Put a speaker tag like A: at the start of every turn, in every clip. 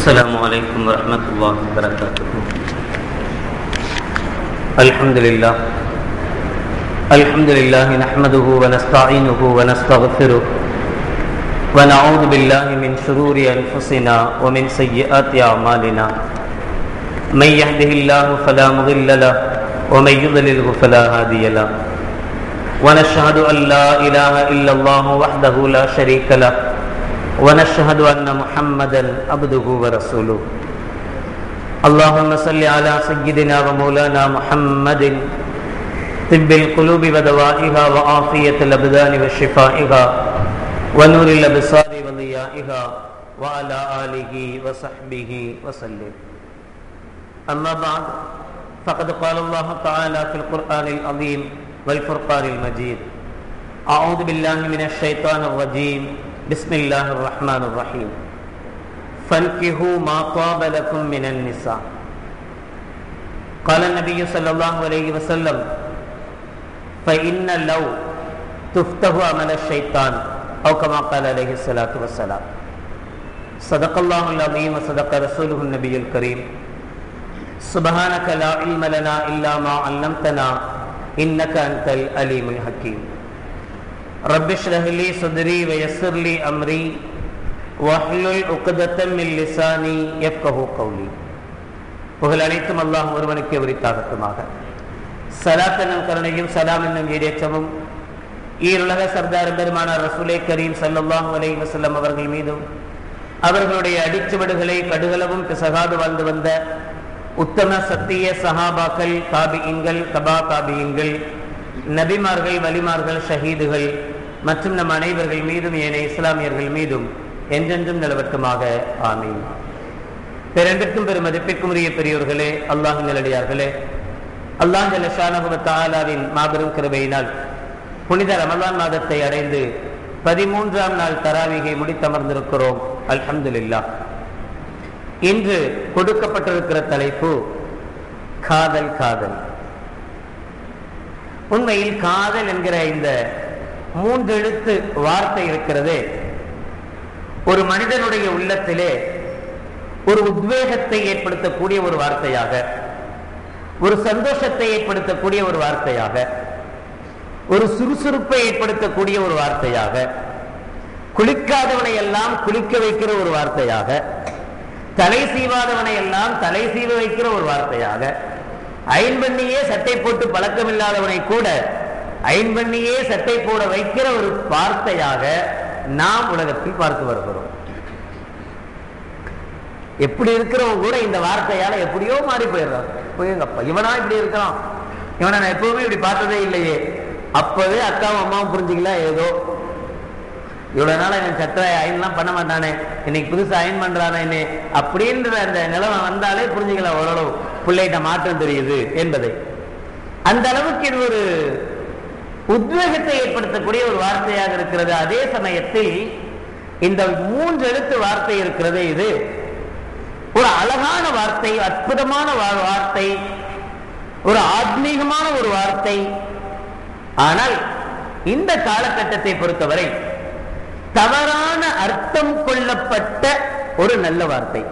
A: السلام عليكم ورحمة الله وبركاته. الحمد لله نحمده ونستعينه ونستغفره ونعوذ بالله من شرور أنفسنا ومن سيئات أعمالنا. من يهده الله فلا مضل له ومن يضلله فلا هادي له. ونشهد أن لا إله إلا الله وحده لا شريك له ونشهد أن محمدا عبده ورسوله. اللهم صل على سيدنا ومولانا محمد طب القلوب ودوائها وعافية الأبدان وشفائها ونور الأبصار وضيائها وعلى آله وصحبه وسلم. أما بعد فقد قال الله تعالى في القرآن العظيم والفرقان المجيد: أعوذ بالله من الشيطان الرجيم. بسم الله الرحمن الرحيم. فانكحوا ما طاب لكم من النساء. قال النبي صلى الله عليه وسلم: فإن لو تفتح عمل الشيطان أو كما قال عليه الصلاة والسلام. صدق الله العظيم وصدق رسوله النبي الكريم. سبحانك لا علم لنا إلا ما علمتنا إنك أنت العليم الحكيم. رب اشرح لي صدري ويسر لي أمري واحلل عقدة من لساني يفقهوا قولي. புகழ் அனைத்தும் அல்லாஹ் ஒருவனுக்கே உரித்தாகட்டுமாக. ஸலாத் என்னும் கருணையும் சலாம் என்னும் ஈடேற்றமும் ஈருலக சர்தார் பெருமானார் ரசூலே கரீம் ஸல்லல்லாஹு அலைஹி வஸல்லம் அவர்கள் மீதும் அவர்களுடைய அடிச்சுவடுகளை கடுகளவும் பிசகாது வாழ்ந்து வந்த உத்தம சத்திய சஹாபாக்கள், தாபிஈன்கள், தபா தாபிஈன்கள், நபிமார்கள், வலிமார்கள், ஷஹீதுகள் மற்றும் நம் அனைவர்கள் மீதும் ஏனைய இஸ்லாமியர்கள் மீதும் என்றென்றும் நிலவட்டுமாக. ஆமீன். பெருந்திற்கும் பெருமதிப்பிற்கும் உரிய பெரியோர்களே, அல்லாஹ்வின் நல்லடியார்களே, அல்லாஹ் ஜல்ல ஷானஹு வ தஆலாவின் மாபெரும் கிருபையினால் புனித ரமலான் மாதத்தை அடைந்து 13ஆம் நாள் தராவீகை முடித்தமர்ந்திருக்கிறோம். அல்ஹம்துலில்லாஹ். இன்று கொடுக்கப்பட்டிருக்கிற தலைப்பு காதல். காதல் உண்மையில் காதல் என்கிற இந்த 3 எழுத்து வார்த்தை இருக்கிறது, ஒரு மனிதனுடைய உள்ளத்திலே ஒரு உத்வேகத்தை ஏற்படுத்தக்கூடிய ஒரு வார்த்தையாக, ஒரு சந்தோஷத்தை ஏற்படுத்தக்கூடிய ஒரு வார்த்தையாக, ஒரு சுறுசுறுப்பை ஏற்படுத்தக்கூடிய ஒரு வார்த்தையாக, குளிக்காதவனை எல்லாம் குளிக்க வைக்கிற ஒரு வார்த்தையாக, தலை சீவாதவனை எல்லாம் தலை சீவ வைக்கிற ஒரு வார்த்தையாக, ஐன்பண்ணியே சட்டை போட்டு பழக்கமில்லாதவனை கூட ஐன்பண்ணியே சட்டை போட வைக்கிற ஒரு வார்த்தையாக நாம் உலகத்தில் பார்த்து வருகிறோம். எப்படி இருக்கிறவங்க கூட இந்த வார்த்தையால எப்படியோ மாறி போயிடுறான். இவனா இப்படி இருக்கான், இவனை நான் எப்பவுமே இப்படி பார்த்ததே இல்லையே. அப்பவே அக்காவும் அம்மாவும் புரிஞ்சுக்கலாம், ஏதோ இவ்வளவு நாள் என் சட்டை அயன்லாம் பண்ண மாட்டானே, இன்னைக்கு புதுசா அயன் பண்றானே என்ன அப்படின்ற அந்த நிலைமை வந்தாலே புரிஞ்சுக்கலாம், ஓரளவு பிள்ளைகிட்ட மாற்றம் தெரியுது என்பதை. அந்த அளவுக்கு இது ஒரு உத்வேகத்தை ஏற்படுத்தக்கூடிய ஒரு வார்த்தையாக இருக்கிறது. அதே சமயத்தில் இந்த 3 எழுத்து வார்த்தை இருக்கிறது, இது ஒரு அழகான வார்த்தை, அற்புதமான வார்த்தை, ஒரு ஆத்மீகமான ஒரு வார்த்தை. ஆனால் இந்த காலகட்டத்தை பொறுத்தவரை தவறான அர்த்தம் கொள்ளப்பட்ட ஒரு நல்ல வார்த்தை.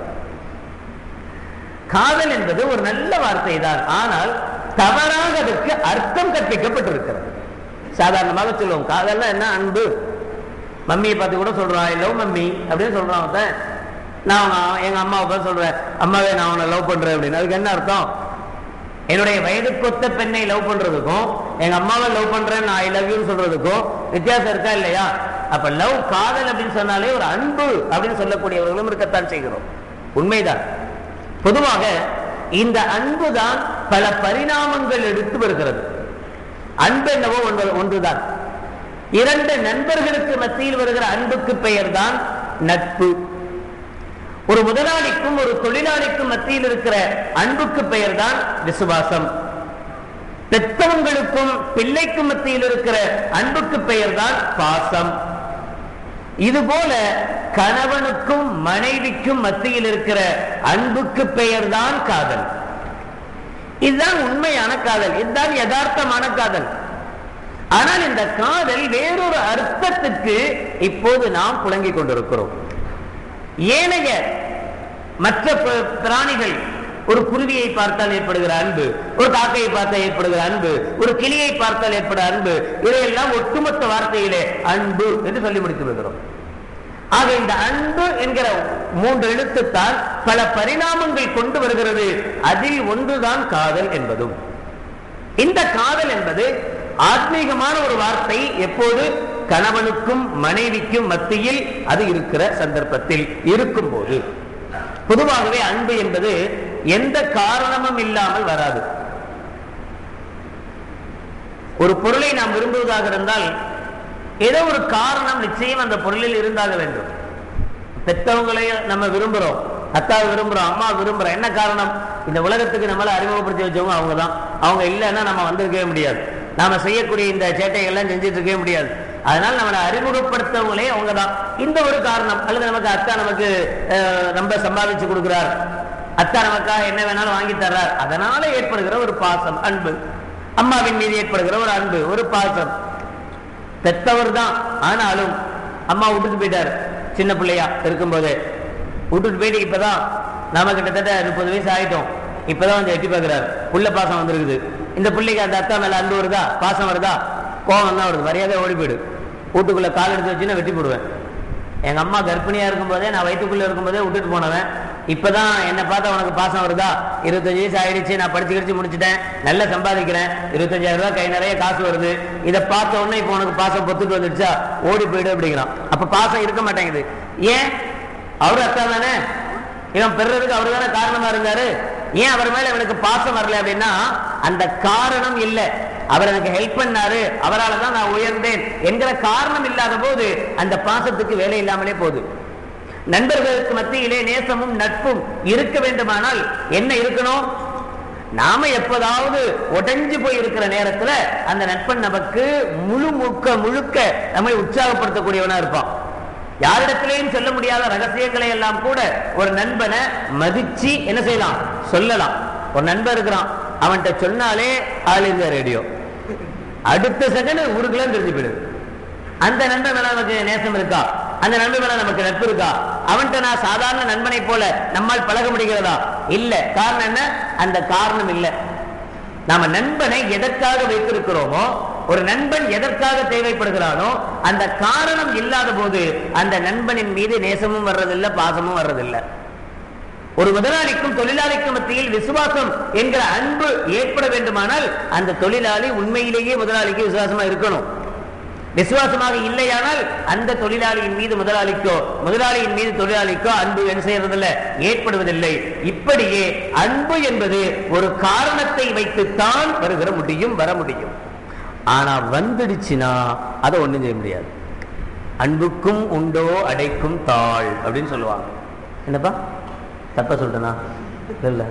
A: காதல் என்பது ஒரு நல்ல வார்த்தை தான், ஆனால் தவறாக அதற்கு அர்த்தம் கற்பிக்கப்பட்டிருக்கிறது. சாதாரணமாக சொல்லுவோம் காதல்னா என்ன, அன்பு. மம்மியை பார்த்து கூட சொல்றான், ஐ லவ் மம்மி அப்படின்னு சொல்றான். நான் எங்க அம்மாவை பார்த்து சொல்றேன், அம்மாவே நான் உன்னை லவ் பண்றேன் அப்படின்னு. அதுக்கு என்ன அர்த்தம்? என்னுடைய வயதுக்கொத்த பெண்ணை லவ் பண்றதுக்கும் எங்க அம்மாவை லவ் பண்றேன் நான் ஐ லவ் யூன்னு சொல்றதுக்கும் வித்தியாசம் இருக்கா இல்லையா? அப்ப லவ், காதல் அப்படின்னு சொன்னாலே ஒரு அன்பு அப்படின்னு சொல்லக்கூடியவர்களும் இருக்கத்தான் செய்கிறோம். உண்மைதான். பொதுவாக இந்த அன்பு தான் பல பரிணாமங்கள் எடுத்து வருகிறது. அன்பு என்னவோ ஒன்றுதான். 2 நண்பர்களுக்கு மத்தியில் வருகிற அன்புக்கு பெயர் தான் நட்பு. ஒரு முதலாளிக்கும் ஒரு தொழிலாளிக்கும் மத்தியில் இருக்கிற அன்புக்கு பெயர் தான் விசுவாசம். பெற்றவங்களுக்கும் பிள்ளைக்கும் மத்தியில் இருக்கிற அன்புக்கு பெயர் தான் பாசம். இதுபோல கணவனுக்கும் மனைவிக்கும் மத்தியில் இருக்கிற அன்புக்கு பெயர் தான் காதல். இதுதான் உண்மையான காதல், இதுதான் யதார்த்தமான காதல். ஆனால் இந்த காதல் வேறொரு அர்த்தத்துக்கு இப்போது நாம் புழங்கிக் கொண்டிருக்கிறோம். ஏனைய மற்ற பிராணிகள், ஒரு குருவியை பார்த்தால் ஏற்படுகிற அன்பு, ஒரு காக்கையை பார்த்தால் ஏற்படுகிற அன்பு, ஒரு கிளியை பார்த்தால் ஏற்படுகிற அன்பு, இதையெல்லாம் ஒட்டுமொத்த வார்த்தையிலே அன்பு என்று சொல்லி முடித்து விடுகிறோம். ஆக இந்த அன்பு என்கிற 3 எழுத்துத்தான் பல பரிணாமங்கள் கொண்டு வருகிறது. அதில் ஒன்றுதான் காதல் என்பதும். இந்த காதல் என்பது ஆத்மீகமான ஒரு வார்த்தை. எப்போது? கணவனுக்கும் மனைவிக்கும் மத்தியில் அது இருக்கிற சந்தர்ப்பத்தில் இருக்கும் போது. பொதுவாகவே அன்பு என்பது எந்த காரணமும் இல்லாமல் வராது. ஒரு பொருளை நாம் விரும்புவதாக இருந்தால் ஏதோ ஒரு காரணம் நிச்சயம் அந்த பொருளில் இருந்தாக வேண்டும். பெற்றவங்களை நம்ம விரும்புறோம், அத்தாவை விரும்புறோம், அம்மா விரும்புறோம். என்ன காரணம்? இந்த உலகத்துக்கு நம்மளை அறிமுகப்படுத்தி வச்சவங்க அவங்க தான். அவங்க இல்லைன்னா நம்ம வந்திருக்கவே முடியாது. நாம செய்யக்கூடிய இந்த சேட்டைகள்லாம் செஞ்சுட்டு இருக்கவே முடியாது. அதனால நம்மளை அறிமுகப்படுத்தவங்களே அவங்க தான். இந்த ஒரு காரணம். அல்லது நமக்கு அத்தா நமக்கு ரொம்ப சம்பாதிச்சு கொடுக்கிறார், அத்தா நமக்காக என்ன வேணாலும் வாங்கி தர்றார், அதனால ஏற்படுகிற ஒரு பாசம், அன்பு. அம்மாவின் மீது ஏற்படுகிற ஒரு அன்பு, ஒரு பாசம். பெற்றவர் தான், ஆனாலும் அம்மா விட்டுட்டு போயிட்டார். சின்ன பிள்ளையா இருக்கும்போது விட்டுட்டு போயிட்டு இப்பதான் நாம கிட்டத்தட்ட 30 வயசு ஆயிட்டோம். இப்பதான் வந்து எட்டி பார்க்கிறார். புள்ள பாசம் வந்திருக்குது. இந்த பிள்ளைக்கு அந்த அத்தா மேல அன்பு வருதா, பாசம் வருதா? கோபம் தான் வருது. மரியாதை ஓடி போயிடு. வீட்டுக்குள்ள கால் எடுத்து வச்சுன்னா வெட்டி போடுவேன். எங்க அம்மா கர்ப்பிணியா இருக்கும் போதே, நான் வயிற்றுக்குள்ள இருக்கும் போதே விட்டுட்டு போனவன். இப்பதான் என்ன பார்த்தா உனக்கு பாசம் வருதா? 25 வயசு ஆயிடுச்சு, நான் படிச்சு கிடிச்சு முடிச்சுட்டேன், நல்லா சம்பாதிக்கிறேன், 25,000 ரூபாய் கை நிறைய காசு வருது, இதை பார்த்த உடனே இப்போ உனக்கு பாசம் பொத்துட்டு வந்துடுச்சா, ஓடி போயிடு அப்படிங்கிறான். அப்ப பாசம் இருக்க மாட்டேங்குது. ஏன்? அவரு அத்தா தானே, இவன் பெறதுக்கு அவரு தானே காரணமா இருந்தாரு. ஏன் அவர் மேல இவனுக்கு பாசம் வரல அப்படின்னா அந்த காரணம் இல்லை. அவர் எனக்கு ஹெல்ப் பண்ணாரு, அவரால் தான் நான் உயர்ந்தேன் என்கிற காரணம் இல்லாத போது அந்த பாசத்துக்கு வேலை இல்லாமலே போகுது. நண்பர்களுக்கு மத்தியிலே நேசமும் நட்பும் இருக்க வேண்டுமானால் என்ன இருக்கணும்? நாம எப்போதாவது உடைஞ்சு போய் இருக்கிற நேரத்துல அந்த நட்பன் நமக்கு முழுக்க நம்மை உற்சாகப்படுத்தக்கூடியவனா இருப்பான். யாரிடத்திலேயும் சொல்ல முடியாத ரகசியங்களை எல்லாம் கூட ஒரு நண்பனை மதிச்சு என்ன செய்யலாம், சொல்லலாம். ஒரு நண்பன் இருக்கிறான், அவன்கிட்ட சொன்னாலே ஆல் இந்தியா ரேடியோ, அடுத்த செகண்ட் ஊருக்குள்ள தெரிஞ்சு போயிடுது. அந்த நண்பன் மேல நமக்கு நேசம் இருக்கா? அந்த நண்பன் மேல நமக்கு நட்பு இருக்கா? அவன்கிட்ட நான் சாதாரண நண்பனை போல நம்மால் பழக முடிகிறதா? இல்ல. காரணம் என்ன? அந்த காரணம் இல்லை. நாம நண்பனை எதற்காக வைத்திருக்கிறோமோ, ஒரு நண்பன் எதற்காக தேவைப்படுகிறானோ அந்த காரணம் இல்லாத போது அந்த நண்பனின் மீது நேசமும் வர்றதில்லை, பாசமும் வர்றதில்லை. ஒரு முதலாளிக்கும் தொழிலாளிக்கும் மத்தியில் விசுவாசம் என்கிற அன்பு ஏற்பட வேண்டுமானால் அந்த தொழிலாளி உண்மையிலேயே முதலாளிக்கு விசுவாசமா இருக்கணும். விசுவாசமாக இல்லையானால் அந்த தொழிலாளியின் மீது முதலாளிக்கோ, முதலாளியின் மீது தொழிலாளிக்கோ அன்பு என்ன செய்யறதில்லை, ஏற்படுவதில்லை. இப்படியே அன்பு என்பது ஒரு காரணத்தை வைத்துத்தான் வருகிற முடியும், வர முடியும். ஆனா வந்துடுச்சுன்னா அதை ஒண்ணும் செய்ய முடியாது. அன்புக்கும் உண்டோ அடைக்கும் தாழ் அப்படின்னு சொல்லுவாங்க. என்னப்பா தப்பா சொல்றேனா? இல்ல,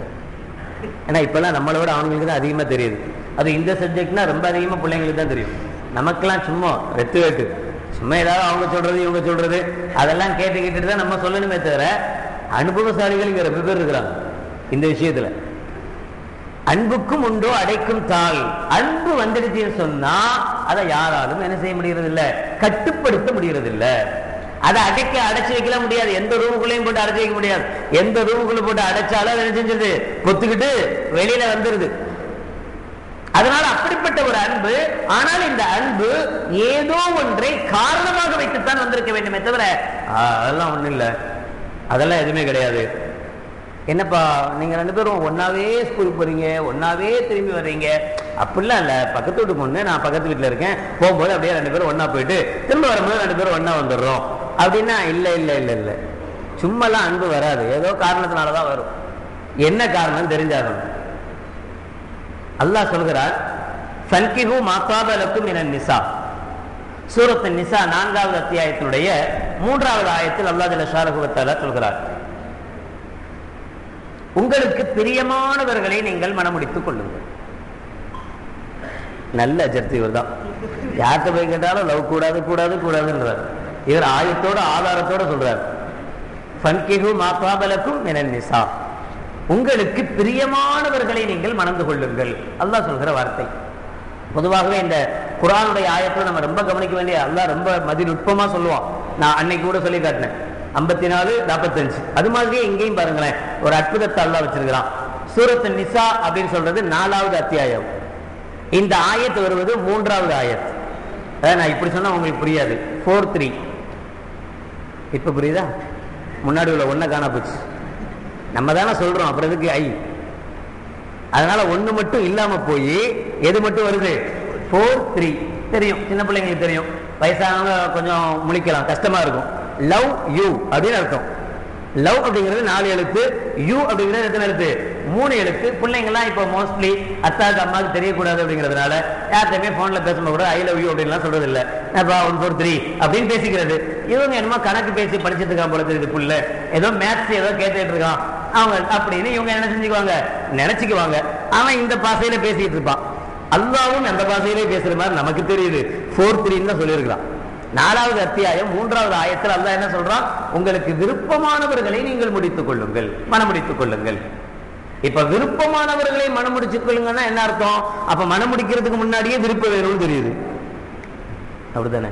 A: ஏன்னா இப்பெல்லாம் நம்மளோட அவங்களுக்கு தான் அதிகமா தெரியுது. அது இந்த சப்ஜெக்ட்னா ரொம்ப அதிகமா பிள்ளைங்களுக்கு தான் தெரியும். நமக்கெல்லாம் சும்மா வெத்து வெட்டு, சும்மா ஏதாவது அவங்க சொல்றது இவங்க சொல்றது அதெல்லாம் கேட்டுக்கிட்டு தான் நம்ம சொல்லணுமே தவிர அனுபவசாலிகள் இங்க ரொம்ப பேர் இருக்கிறாங்க இந்த விஷயத்துல. அன்புக்கும் உண்டோ அடைக்கும் தாள். அன்பு வந்துடுச்சுன்னு சொன்னா அதை யாராலும் என்ன செய்ய முடியறது இல்லை, கட்டுப்படுத்த முடியறது இல்லை. அதை அடைச்சு வைக்கல முடியாது. எந்த ரூமுக்குள்ளையும் போட்டு அடைச்சு வைக்க முடியாது. எந்த ரூமுக்குள்ள போட்டு அடைச்சாலும் என்ன செஞ்சது, பொத்துக்கிட்டு வெளியில வந்துருது. அதனால அப்படிப்பட்ட ஒரு அன்பு. ஆனால் இந்த அன்பு ஏதோ ஒன்றை காரணமாக வைத்துத்தான் வந்திருக்க வேண்டுமே தவிர அதெல்லாம் ஒண்ணும் இல்லை, அதெல்லாம் எதுவுமே கிடையாது. என்னப்பா நீங்க 2 பேரும் ஒன்னாவே ஸ்கூலுக்கு போறீங்க, ஒன்னாவே திரும்பி வர்றீங்க, அப்படிலாம் இல்ல. பக்கத்து வீட்டு பொண்ணு, நான் பக்கத்து வீட்டுல இருக்கேன், போகும்போது அப்படியே 2 பேரும் ஒன்னா போயிட்டு திரும்ப வரும்போது 2 பேரும் ஒன்னா வந்துடுறோம் அப்படின்னா இல்ல இல்ல இல்ல இல்ல, சும்மாலாம் அன்பு வராது. ஏதோ காரணத்தினாலதான் வரும். என்ன காரணம் தெரிஞ்சாகணும். அல்லாஹ் சொல்கிறார், ஃபன்கிஹு மா தாப லக்கும் மினன் நிசா. சூரத்து நிசா 4வது அத்தியாயத்தினுடைய 3வது ஆயத்தில் அல்லாஹ் ஜல்ல ஷானஹு வ தஆலா சொல்கிறார், உங்களுக்கு பிரியமானவர்களை நீங்கள் மனமுடித்துக் கொள்ளுங்கள். நல்ல அஜர்த்தி இவர் தான். யார்கிட்ட போய் கேட்டாலும் லவ் கூடாது கூடாது கூடாதுன்றார். இவர் ஆயத்தோட ஆதாரத்தோட சொல்றார், ஃபன்கிஹு மா தாப லக்கும் மினன் நிசா, உங்களுக்கு பிரியமானவர்களை நீங்கள் மணந்து கொள்ளுங்கள். அல்லாஹ் சொல்கிற வார்த்தை. பொதுவாகவே இந்த குர்ஆனுடைய ஆயத்தை நம்ம ரொம்ப கவனிக்க வேண்டிய, அல்லாஹ் ரொம்ப மதிநுட்பமா சொல்லுவான். நான் அன்னைக்கு கூட சொல்லி காட்டினேன், 54, 45. அது மாதிரியே இங்கேயும் பாருங்களேன், ஒரு அற்புதத்தை அல்லாஹ் வச்சிருக்கிறான். சூரத்து நிசா அப்படின்னு சொல்றது 4வது அத்தியாயம். இந்த ஆயத்து வருவது 3வது ஆயத். அதான் நான் இப்படி சொன்னா உங்களுக்கு புரியாது. 4:3 இப்ப புரியுதா? முன்னாடி உள்ள ஒன்ன காண போச்சு. நம்ம தானே சொல்றோம், அப்புறம் எதுக்கு ஐ? அதனால ஒண்ணு மட்டும் இல்லாம போய் எது மட்டும் வருது? 4:3 தெரியும், சின்ன பிள்ளைங்களுக்கு தெரியும். வயசானவங்க கொஞ்சம் முழிக்கலாம், கஷ்டமா இருக்கும். லவ் யூ அப்படின்னு அர்த்தம். லவ் அப்படிங்கிறது 4 எழுத்து, யூ அப்படிங்கிறது எத்தனை எழுத்து? 3 எழுத்து. பிள்ளைங்கலாம் இப்போ மோஸ்ட்லி அத்தாக்கு அம்மாவுக்கு தெரியக்கூடாது அப்படிங்கிறதுனால யார்கிட்டயுமே போன்ல பேசும்போது கூட ஐ லவ் யூ அப்படின்லாம் சொல்றது இல்லை. 143 அப்படின்னு பேசிக்கிறது. இவங்க என்னமோ கணக்கு பேசி படிச்சுட்டு இருக்கான் போல தெரியுது. புள்ள ஏதோ மேத்ஸ் ஏதோ கேட்டுட்டு இருக்கான் அவங்க அப்படின்னு இவங்க என்ன செஞ்சுக்குவாங்க, நினைச்சுக்குவாங்க. அவன் இந்த பாசையில பேசிட்டு இருப்பான். அல்லாவும் அந்த பாசையிலே பேசுற மாதிரி நமக்கு தெரியுது. 4:3 தான் சொல்லியிருக்கிறான். 4வது அத்தியாயம் 3வது ஆயத்தில் அல்லாஹ் என்ன சொல்றான்? உங்களுக்கு விருப்பமானவர்களை நீங்கள் முடித்துக் கொள்ளுங்கள், மனம் முடித்துக் கொள்ளுங்கள். இப்ப விருப்பமானவர்களை மனம் முடிச்சுக் கொள்ளுங்கன்னா என்ன அர்த்தம்? அப்ப மனம் முடிக்கிறதுக்கு முன்னாடியே விருப்பம் வேணும்னு தெரியுது, அப்படித்தானே?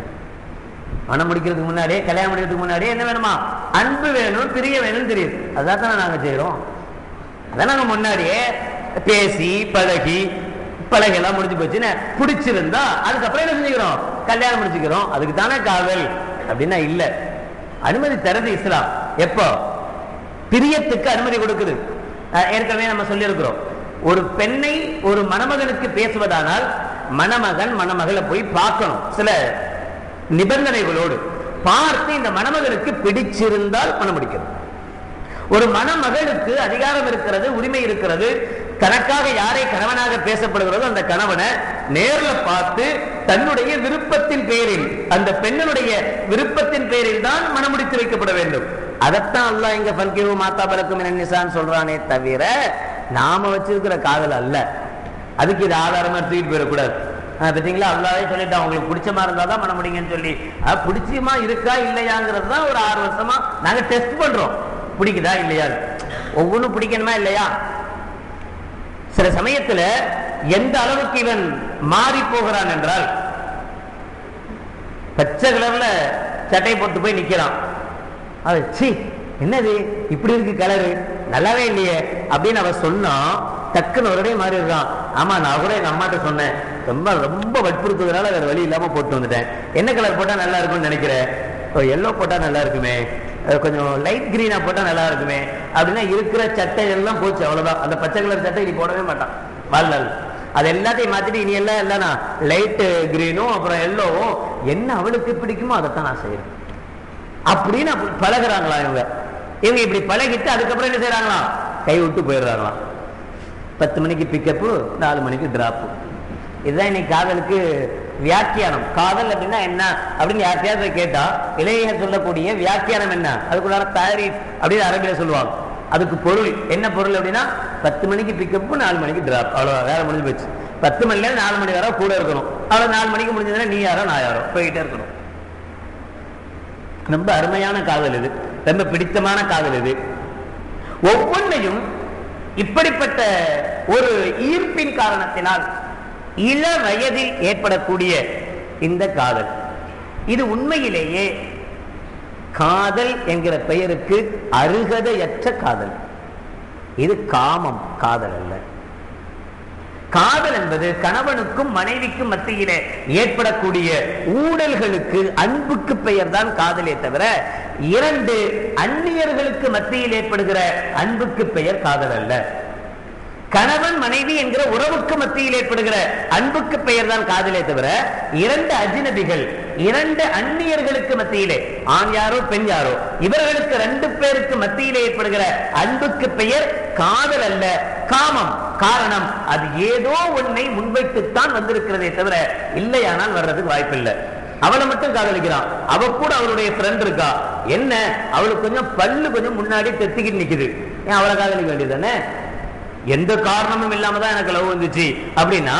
A: மனம் முடிக்கிறதுக்கு முன்னாடியே, கல்யாணம் முடிக்கிறதுக்கு முன்னாடியே என்ன வேணுமா? அன்பு வேணும், பிரிய வேணும்னு தெரியுது. அதான் தானே நாங்க செய்யறோம். அதான் நாங்க முன்னாடியே பேசி பழகெல்லாம் முடிஞ்சு போச்சுன்னு பிடிச்சிருந்தா அதுக்கப்புறம் என்ன செஞ்சுக்கிறோம்? கல்யாணம் முடிச்சுக்கிறோம். அதுக்கு தானே காதல் அப்படின்னா இல்ல. அனுமதி தருது இஸ்லாம். எப்போ? பிரியத்துக்கு அனுமதி கொடுக்குது. ஏற்கனவே நம்ம சொல்லி இருக்கிறோம், ஒரு பெண்ணை ஒரு மணமகனுக்கு பேசுவதானால் மணமகன் மணமகளை போய் பார்க்கணும், சில நிபந்தனைகளோடு பார்த்து இந்த மணமகனுக்கு பிடிச்சிருந்தால் மனம் முடிக்கிறது. ஒரு மணமகளுக்கு அதிகாரம் இருக்கிறது, உரிமை இருக்கிறது. தனக்காக யாரை கணவனாக பேசப்படுகிறதோ அந்த கணவனை நேர்ல பார்த்து தன்னுடைய விருப்பத்தின் பேரில், அந்த பெண்ணுடைய விருப்பத்தின் பேரில் தான் மனம் முடித்து வைக்கப்பட வேண்டும். அதைத்தான் அல்லாஹ் இங்க ஃபன்கிஹு மா தாப லக்கும் மினன் நிசான்னு சொல்றானே தவிர நாம வச்சிருக்கிற காதல் அல்ல. அதுக்கு இது ஆதாரமா தூக்கிட்டு போயிடக்கூடாது. பார்த்தீங்களா, அல்லாஹ்வே சொல்லிட்டான் உங்களுக்கு பிடிச்சமா இருந்தாதான் மனம் முடிங்கன்னு சொல்லி. பிடிச்சமா இருக்கா இல்லையாங்கிறது தான் ஒரு 6 வருஷமா நாங்க டெஸ்ட் பண்றோம். பிடிக்குதா இல்லையா? ஒவ்வொன்றும் பிடிக்கணுமா இல்லையா? சில சமயத்துல எந்த அளவுக்கு இவன் மாறி போகிறான் என்றால், பச்சை கலர்ல சட்டை போட்டு போய் நிக்கிறான். அது சி என்னது இப்படி இருக்கு, கலரு நல்லாவே இல்லையே அப்படின்னு அவ சொன்னா டக்குன்னு ஒரே மாறி இருக்கான். ஆமா, நான் கூட எங்க அம்மாட்ட சொன்னேன், ரொம்ப வற்புறுத்துறதுனால வேற வழி இல்லாம போட்டு வந்துட்டேன். என்ன கலர் போட்டா நல்லா இருக்கும்னு நினைக்கிறேன்? எல்லோ போட்டா நல்லா இருக்குமே, கொஞ்சம் லைட் கிரீனா போட்டா நல்லா இருக்குமே அப்படின்னா இருக்கிற சட்டை எல்லாம் போச்சு, அவ்வளவுதான். அந்த பச்சை கலர் சட்டை இனி போடவே மாட்டான் வாழ்நாள். அது எல்லாத்தையும் மாத்திட்டு இனி எல்லாம் இல்லைனா லைட் கிரீனும் அப்புறம் எல்லோவும் என்ன அவளுக்கு பிடிக்குமோ அதைத்தான் நான் செய்யறேன் அப்படின்னு பழகுறாங்களா இவங்க. இப்படி பழகிட்டு அதுக்கப்புறம் என்ன செய்யறாங்களாம்? கை விட்டு போயிடுறாங்களாம். 10 மணிக்கு பிக்கப்பு, 4 மணிக்கு டிராப்பு. இதுதான் இன்னைக்கு காதலுக்கு வியாக்கியானம். காதல் அப்படின்னா என்ன அப்படின்னு யார்கிட்டயாவது கேட்டா இளைஞர் சொல்லக்கூடிய வியாக்கியானம் என்ன, அதுக்குள்ளார தாரீஃப் அப்படின்னு அரபியில சொல்லுவாங்க. அதுக்கு பொருள் என்ன பொருள் அப்படின்னா 10 மணிக்கு பிக்கப்பு, 4 மணிக்கு டிராப், அவ்வளவு. வேற முடிஞ்சு போச்சு. 10 மணில 4 மணி வரை கூட இருக்கணும். அவ்வளவு 4 மணிக்கு முடிஞ்சதுன்னா நீ யாரோ நான் யாரோ போய்கிட்டே இருக்கணும். ரொம்ப அருமையான காதல் இது, ரொம்ப பிடித்தமான காதல் இது. ஒவ்வொன்றையும் இப்படிப்பட்ட ஒரு ஈர்ப்பின் காரணத்தினால் இள வயதில் ஏற்படக்கூடிய இந்த காதல், இது உண்மையிலேயே காதல் என்கிற பெயருக்கு அருகதையற்ற காதல். இது காமம், காதல் அல்ல. காதல் என்பது கணவனுக்கும் மனைவிக்கும் மத்தியிலே ஏற்படக்கூடிய ஊடல்களுக்கு, அன்புக்கு பெயர் தான் காதலே தவிர 2 அந்நியர்களுக்கு மத்தியில் ஏற்படுகிற அன்புக்கு பெயர் காதல் அல்ல. கணவன் மனைவி என்கிற உறவுக்கு மத்தியில் ஏற்படுகிற அன்புக்கு பெயர் தான் காதலே தவிர 2 அஜ்னபிகள், 2 அந்நியர்களுக்கு மத்தியிலே, ஆண் யாரோ பெண் யாரோ, இவர்களுக்கு 2 பேருக்கு மத்தியிலே ஏற்படுகிற அன்புக்கு பெயர் காதல் அல்ல, காமம். காரணம், அது ஏதோ ஒன்னை முன்வைத்துத்தான் வந்திருக்கிறதே தவிர இல்லையானால் வர்றதுக்கு வாய்ப்பில்லை. அவளை மட்டும் காதலிக்கிறான், அவ கூட அவளுடைய ஃப்ரெண்ட் இருக்கா, என்ன அவளுக்கு கொஞ்சம் பல்லு கொஞ்சம் முன்னாடி தெத்திக்கிட்டு நிக்குது, ஏன் அவளை காதலிக்க வேண்டியதானே? எந்த காரணமும் இல்லாம தான் எனக்கு லவ் வந்துச்சு அப்படின்னா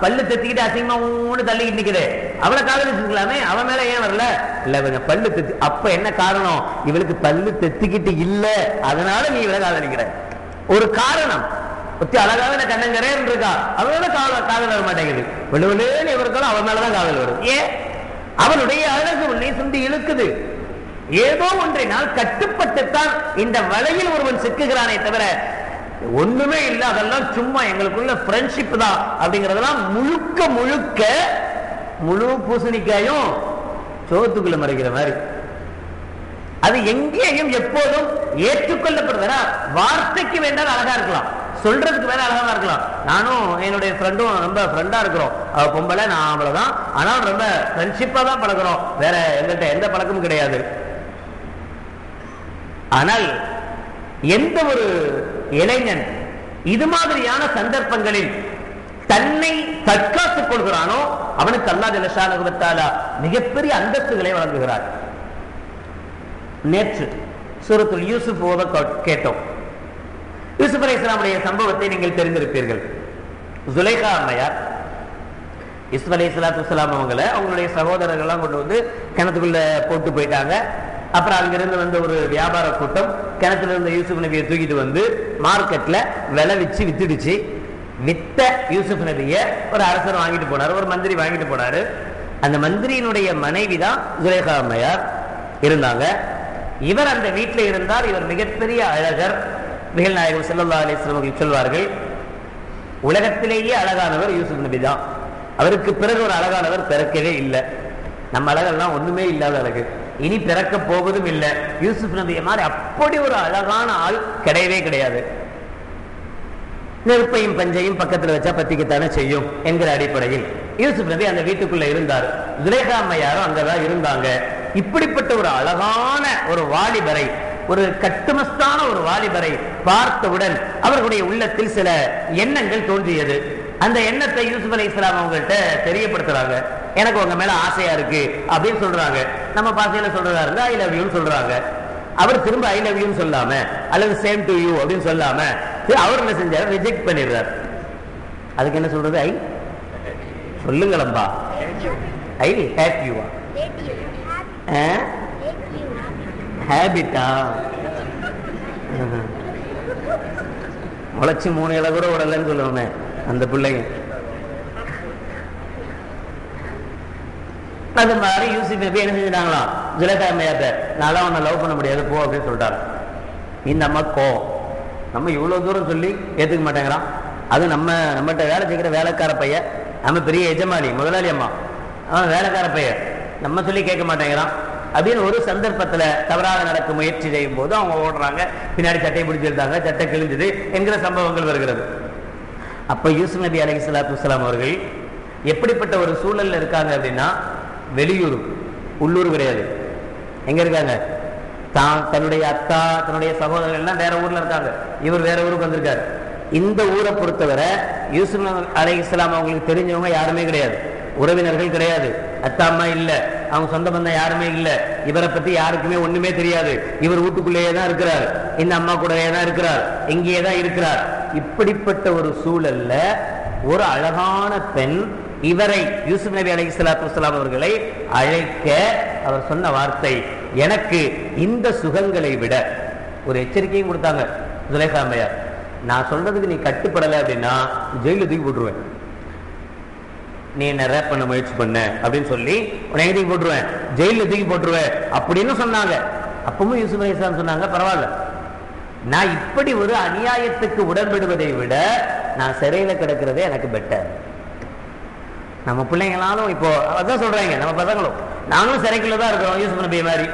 A: பல்லு தெத்திக்கிட்டு அசிங்கமா தள்ளிக்கிட்டு நிக்குது, அவளை காதலிச்சுக்கலாமே, அவன் மேல ஏன் வரல? இல்ல கொஞ்சம் பல்லு தெத்தி. அப்ப என்ன காரணம்? இவளுக்கு பல்லு தெத்திக்கிட்டு இல்ல, அதனால நீ இவளை காதலிக்கிற. ஒரு காரணம். ஒத்தி அழகாக கண்ணங்கரேன்னு இருக்கா, அவளோட காதல் வர மாட்டேங்குது. விழுவிலேன்னு இவருக்காலும் அவன் மேலதான் காதல் வரும். ஏன்? அவனுடைய அழகு உன்னை சுண்டி இழுக்குது.
B: ஏதோ ஒன்றினால் கட்டுப்பட்டுத்தான் இந்த வலையில் ஒருவன் சிக்குகிறானே தவிர ஒண்ணுமே இல்லை, அதெல்லாம் சும்மா எங்களுக்குள்ள ஃப்ரெண்ட்ஷிப் தான் அப்படிங்கறதெல்லாம் முழுக்க முழுக்க முழு பூசணிக்காயும் சோத்துக்குள்ள மறைக்கிற மாதிரி. அது எங்கேயும் எப்போதும் ஏற்றுக்கொள்ளப்படுறதா? வார்த்தைக்கு வேண்டாம் அழகா இருக்கலாம், சொல்றதுக்கு வேற அழகா இருக்கலாம். நானும் என்னுடைய ஃப்ரெண்டும் ரொம்ப ஃப்ரெண்டா இருக்கிறோம், அவ பொம்பளை நான் அவ்வளவுதான், ஆனால் ரொம்ப ஃப்ரெண்ட்ஷிப்பா தான் பழகிறோம், வேற எங்கிட்ட எந்த பழக்கமும் கிடையாது. ஆனால் எந்த ஒரு இளைஞன் இது மாதிரியான சந்தர்ப்பங்களில் தன்னை தற்காத்துக் கொள்கிறானோ அவனுக்கு அல்லாஹ் ஜல்ல ஷானஹு வ தஆலா மிகப்பெரிய அந்தஸ்துகளை வழங்குகிறார். நேற்று சூரத்துல் யூசுப் ஓத கேட்டோம். யூசுப் அலைஹிஸ்ஸலாமுடைய சம்பவத்தை நீங்கள் தெரிந்திருப்பீர்கள். சுலைஹா அம்மையார் யூசுப் அலைஹிஸ்ஸலாத்து வஸ்ஸலாம் அவங்களுடைய சகோதரர்கள்லாம் கொண்டு வந்து கிணத்துக்குள்ள போட்டு போயிட்டாங்க. அப்புறம் அங்கிருந்து வந்து ஒரு வியாபார கூட்டம் கிணத்துல இருந்த யூசுப் நபியை தூக்கிட்டு வந்து மார்க்கெட்ல விலை வச்சு வித்துடுச்சு. வித்த யூசுப் நபியை ஒரு அரசர் வாங்கிட்டு போனாரு, ஒரு மந்திரி வாங்கிட்டு போனாரு. அந்த மந்திரியினுடைய மனைவி தான் சுலைஹா அம்மையார் இருந்தாங்க. இவர் அந்த வீட்டில் இருந்தால் இவர் மிகப்பெரிய அழகர். நபிகள் நாயகம் ஸல்லல்லாஹு அலைஹி வஸல்லம் அவர்கள் சொல்வார்கள், உலகத்திலேயே அழகானவர் யூசுப் நபி தான், அவருக்கு பிறகு ஒரு அழகானவர் பிறக்கவே இல்லை. நம்ம அழகெல்லாம் ஒண்ணுமே இல்லாத அழகு, இனி பிறக்க போவதும் இல்லை. யூசுப் நபியை மாதிரி அப்படி ஒரு அழகான ஆள் கிடையவே கிடையாது. நெருப்பையும் பஞ்சையும் பக்கத்தில் வச்சா பத்திக்கத்தானே செய்யும் என்கிற அடிப்படையில் யூசுப் நபி அந்த வீட்டுக்குள்ள இருந்தார். சுலைஹா அம்மையாரும் அங்கதான் இருந்தாங்க. இப்படிப்பட்ட ஒரு அழகான ஒரு வாலிபரை, ஒரு கட்டுமஸ்தான ஒரு வாலிபரை பார்த்தவுடன் அவர்களுடைய உள்ளத்தில் சில எண்ணங்கள் தோன்றியது. அந்த எண்ணத்தை யூசுப் அலைஹிஸ்ஸலாம் அவங்கள்ட்ட தெரியப்படுத்துறாங்க. எனக்கு உங்க மேல ஆசையா இருக்கு அப்படின்னு சொல்றாங்க. நம்ம பாசையில சொல்றதா இருந்தா ஐ லவ் யூ சொல்றாங்க. அவர் திரும்ப ஐ லவ் யூ சொல்லாம அல்லது சேம் டு யூ அப்படின்னு சொல்லாம அவர் என்ன செஞ்சாரு, ரிஜெக்ட் பண்ணிடுறாரு. அதுக்கு என்ன சொல்றது? ஐ சொல்லுங்களம்பா, ஐ ஹேட் யூ ஹேபிட்டா முளைச்சு 3 இலை கூட உடலன்னு சொல்லுவோமே அந்த பிள்ளைங்க. அது மாதிரி யூசுப் நபி என்ன செஞ்சிட்டாங்களாம், சுலைஹா அம்மையார்ட்ட நான் உன்னை லவ் பண்ண முடியாது போ அப்படின்னு சொல்லிட்டாரு. இந்த அம்மா நம்ம இவ்வளவு தூரம் சொல்லி ஏத்துக்க மாட்டேங்கிறான். அது நம்மகிட்ட வேலை செய்கிற வேலைக்கார பையன், நம்ம பெரிய எஜமானி முதலாளி அம்மா, அவன் வேலைக்கார பையன், நம்ம சொல்லி கேட்க மாட்டேங்கிறான் அப்படின்னு ஒரு சந்தர்ப்பத்துல தவறாக நடக்க முயற்சி செய்யும் போது அவங்க ஓடுறாங்க, பின்னாடி சட்டையை பிடிச்சிருந்தாங்க, சட்டை கிழிஞ்சது என்கிற சம்பவங்கள் வருகிறது. அப்ப யூசுப் நபி அலைஹிஸ்ஸலாத்து வஸ்ஸலாம் அவர்கள் எப்படிப்பட்ட ஒரு சூழல்ல இருக்காங்க அப்படின்னா, வெளியூர் உள்ளூர் கிடையாது. எங்க இருக்காங்க? தன்னுடைய அத்தா தன்னுடைய சகோதரர்கள் எல்லாம் வேற ஊர்ல இருக்காங்க, இவர் வேற ஊருக்கு வந்திருக்காரு. இந்த ஊரை பொறுத்தவரை யூசுப் அலைஹிஸ்ஸலாம் அவங்களுக்கு தெரிஞ்சவங்க யாருமே கிடையாது, உறவினர்கள் கிடையாது, அத்தா அம்மா இல்ல, அவங்க சொந்த பந்தம் யாருமே இல்ல, இவரை பத்தி யாருக்குமே ஒண்ணுமே தெரியாது. இவர் வீட்டுக்குள்ளேயே தான் இருக்கிறார், இந்த அம்மா கூடவே தான் இருக்கிறார், இங்கேயே தான் இருக்கிறார். இப்படிப்பட்ட ஒரு சூழல்ல ஒரு அழகான பெண் இவரை யூசுப் நபி அலைஹிஸ்ஸலாத்து வஸ்ஸலாம் அவர்களை அழைக்க அவர் சொன்ன வார்த்தை, எனக்கு இந்த சுகங்களை விட ஒரு எச்சரிக்கையும் கொடுத்தாங்க சுலைஹா அம்மையார், நான் சொல்றதுக்கு நீ கட்டுப்படலை அப்படின்னா ஜெயில தூக்கி போட்டுருவேன், நீ என்ன ரேப் பண்ண முயற்சி பண்ண அப்படின்னு சொல்லி உன்னை தூக்கி போட்டுருவேன், ஜெயில தூக்கி போட்டுருவேன் அப்படின்னு சொன்னாங்க. அப்பவும் யூசுப் அலைஹிஸ்ஸலாம் சொன்னாங்க, பரவாயில்ல, நான் இப்படி ஒரு அநியாயத்துக்கு உடன்படுவதை விட நான் சிறையில கிடக்கிறதே எனக்கு பெட்டர். நம்ம பிள்ளைங்களாலும் இப்போ அதான் சொல்றாங்க, நம்ம பசங்களும் நாங்களும் சிறைக்குள்ள தான் இருக்கிறோம் யூசுப் நபி மாதிரி.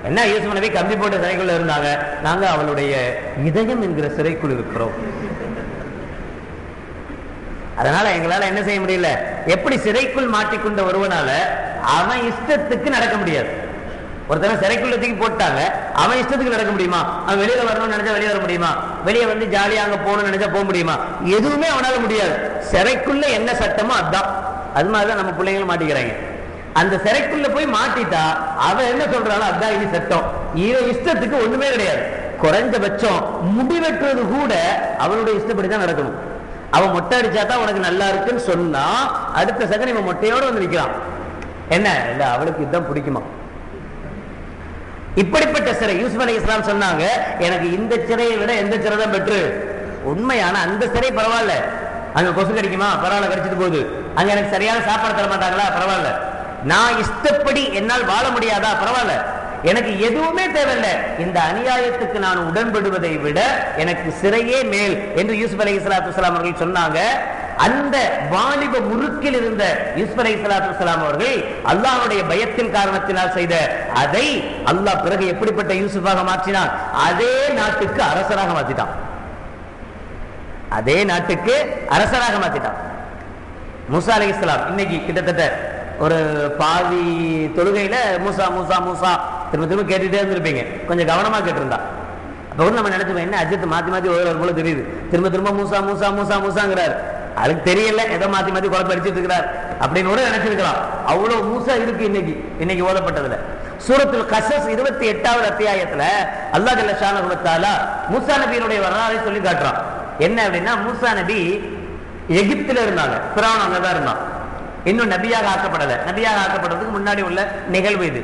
B: என்ன யூசுப் நபி கம்பி போட்ட சிறைக்குள்ள இருந்தாங்க, நாங்க அவளுடைய இதயம் என்கிற சிறைக்குள் இருக்கிறோம். அதனால எங்களால என்ன செய்ய முடியல, எப்படி சிறைக்குள் மாட்டிக்கொண்ட ஒருவனால அவன் இஷ்டத்துக்கு நடக்க முடியாது. ஒருத்தனை சிறைக்குள்ள தூக்கி போட்டாங்க, அவன் இஷ்டத்துக்கு நடக்க முடியுமா? அவன் வெளியில வரணும்னு நினைச்சா வெளியே வர முடியுமா? வெளியே வந்து ஜாலியா அங்க போகணும்னு நினைச்சா போக முடியுமா? எதுவுமே அவனால முடியாது. சிறைக்குள்ள என்ன சட்டமோ அதான். அது மாதிரிதான் நம்ம பிள்ளைங்களும் மாட்டிக்கிறாங்க. அந்த சிறைக்குள்ள போய் மாட்டிட்டா அவன் என்ன சொல்றானோ அதான் இனி சட்டம். இவன் இஷ்டத்துக்கு ஒண்ணுமே கிடையாது. குறைஞ்சபட்சம் முடிவெட்டுறது கூட அவனுடைய இஷ்டப்படிதான் நடக்கணும். அவன் மொட்டை அடிச்சாதான் உனக்கு நல்லா இருக்குன்னு சொன்னா அடுத்த செகண்ட் இவன் மொட்டையோட வந்து நிற்கிறான். என்ன இல்ல அவளுக்கு இதுதான் பிடிக்குமா? இப்படிப்பட்ட சிறை யூசுப் அலைஹிஸ்ஸலாம் சொன்னாங்க, எனக்கு இந்த சிறையை விட எந்த சிறை தான் பெட்ரு. உண்மையான அந்த சிறை பரவாயில்ல, அங்க கொசு கடிக்குமா பரவாயில்ல, கடிச்சிட்டு போகுது. அங்க எனக்கு சரியான சாப்பாடு தர மாட்டாங்களா பரவாயில்ல, நான் இஷ்டப்படி என்னால் வாழ முடியாதா பரவாயில்ல, எனக்கு எதுவுமே தேவையில்லை, இந்த அநியாயத்துக்கு நான் உடன்படுவதை விட எனக்கு சிறையே மேல் என்று யூசுப் அலைஹிஸ்ஸலாத்து வஸ்ஸலாம் அவர்கள் சொன்னாங்க. அந்த வாலிப முறுக்கில் இருந்த யூசுப் அலைஹிஸ்ஸலாத்து வஸ்ஸலாம் அவர்கள் அல்லாஹ்வுடைய பயத்தின் காரணத்தினால் செய்த அதை அல்லாஹ் பிறகு எப்படிப்பட்ட யூசுஃபாக மாற்றினான்? அதே நாட்டுக்கு அரசராக மாற்றிட்டான். அதே நாட்டுக்கு அரசராக மாற்றிட்டான். மூசா அலைஹிஸ்ஸலாம் இன்னைக்கு கிட்டத்தட்ட ஒரு பாதி தொழுகையில மூசா மூசா மூசா திரும்ப திரும்ப கேட்டுட்டே இருந்திருப்பீங்க. கொஞ்சம் கவனமா கேட்டிருந்தா அப்ப கூட நம்ம நினைச்சுப்போம், என்ன அஜித் மாத்தி மாத்தி ஒரு போல தெரியுது, திரும்ப திரும்ப மூசா மூசா மூசா மூசாங்கிறார், அதுக்கு தெரியல ஏதோ மாத்தி மாத்தி குழப்பம் அடிச்சிட்டு இருக்கிறார் அப்படின்னு கூட நினைச்சிருக்கலாம். அவ்வளவு மூசா இருக்கு இன்னைக்கு ஓதப்பட்டதுல. சூரத்துல் கஸஸ் 28வது அத்தியாயத்துல அல்லாஹ் ஜல்ல ஷானஹு வ தஆலா மூசா நபியினுடைய வரலாறை சொல்லி காட்டுறான். என்ன அப்படின்னா, மூசா நபி எகிப்தில இருந்தாங்க, ஃபிரௌன் அங்கதான் இருந்தான், இன்னும் நபியாக ஆக்கப்படல. நபியாக ஆக்கப்படுறதுக்கு முன்னாடி உள்ள நிகழ்வு இது.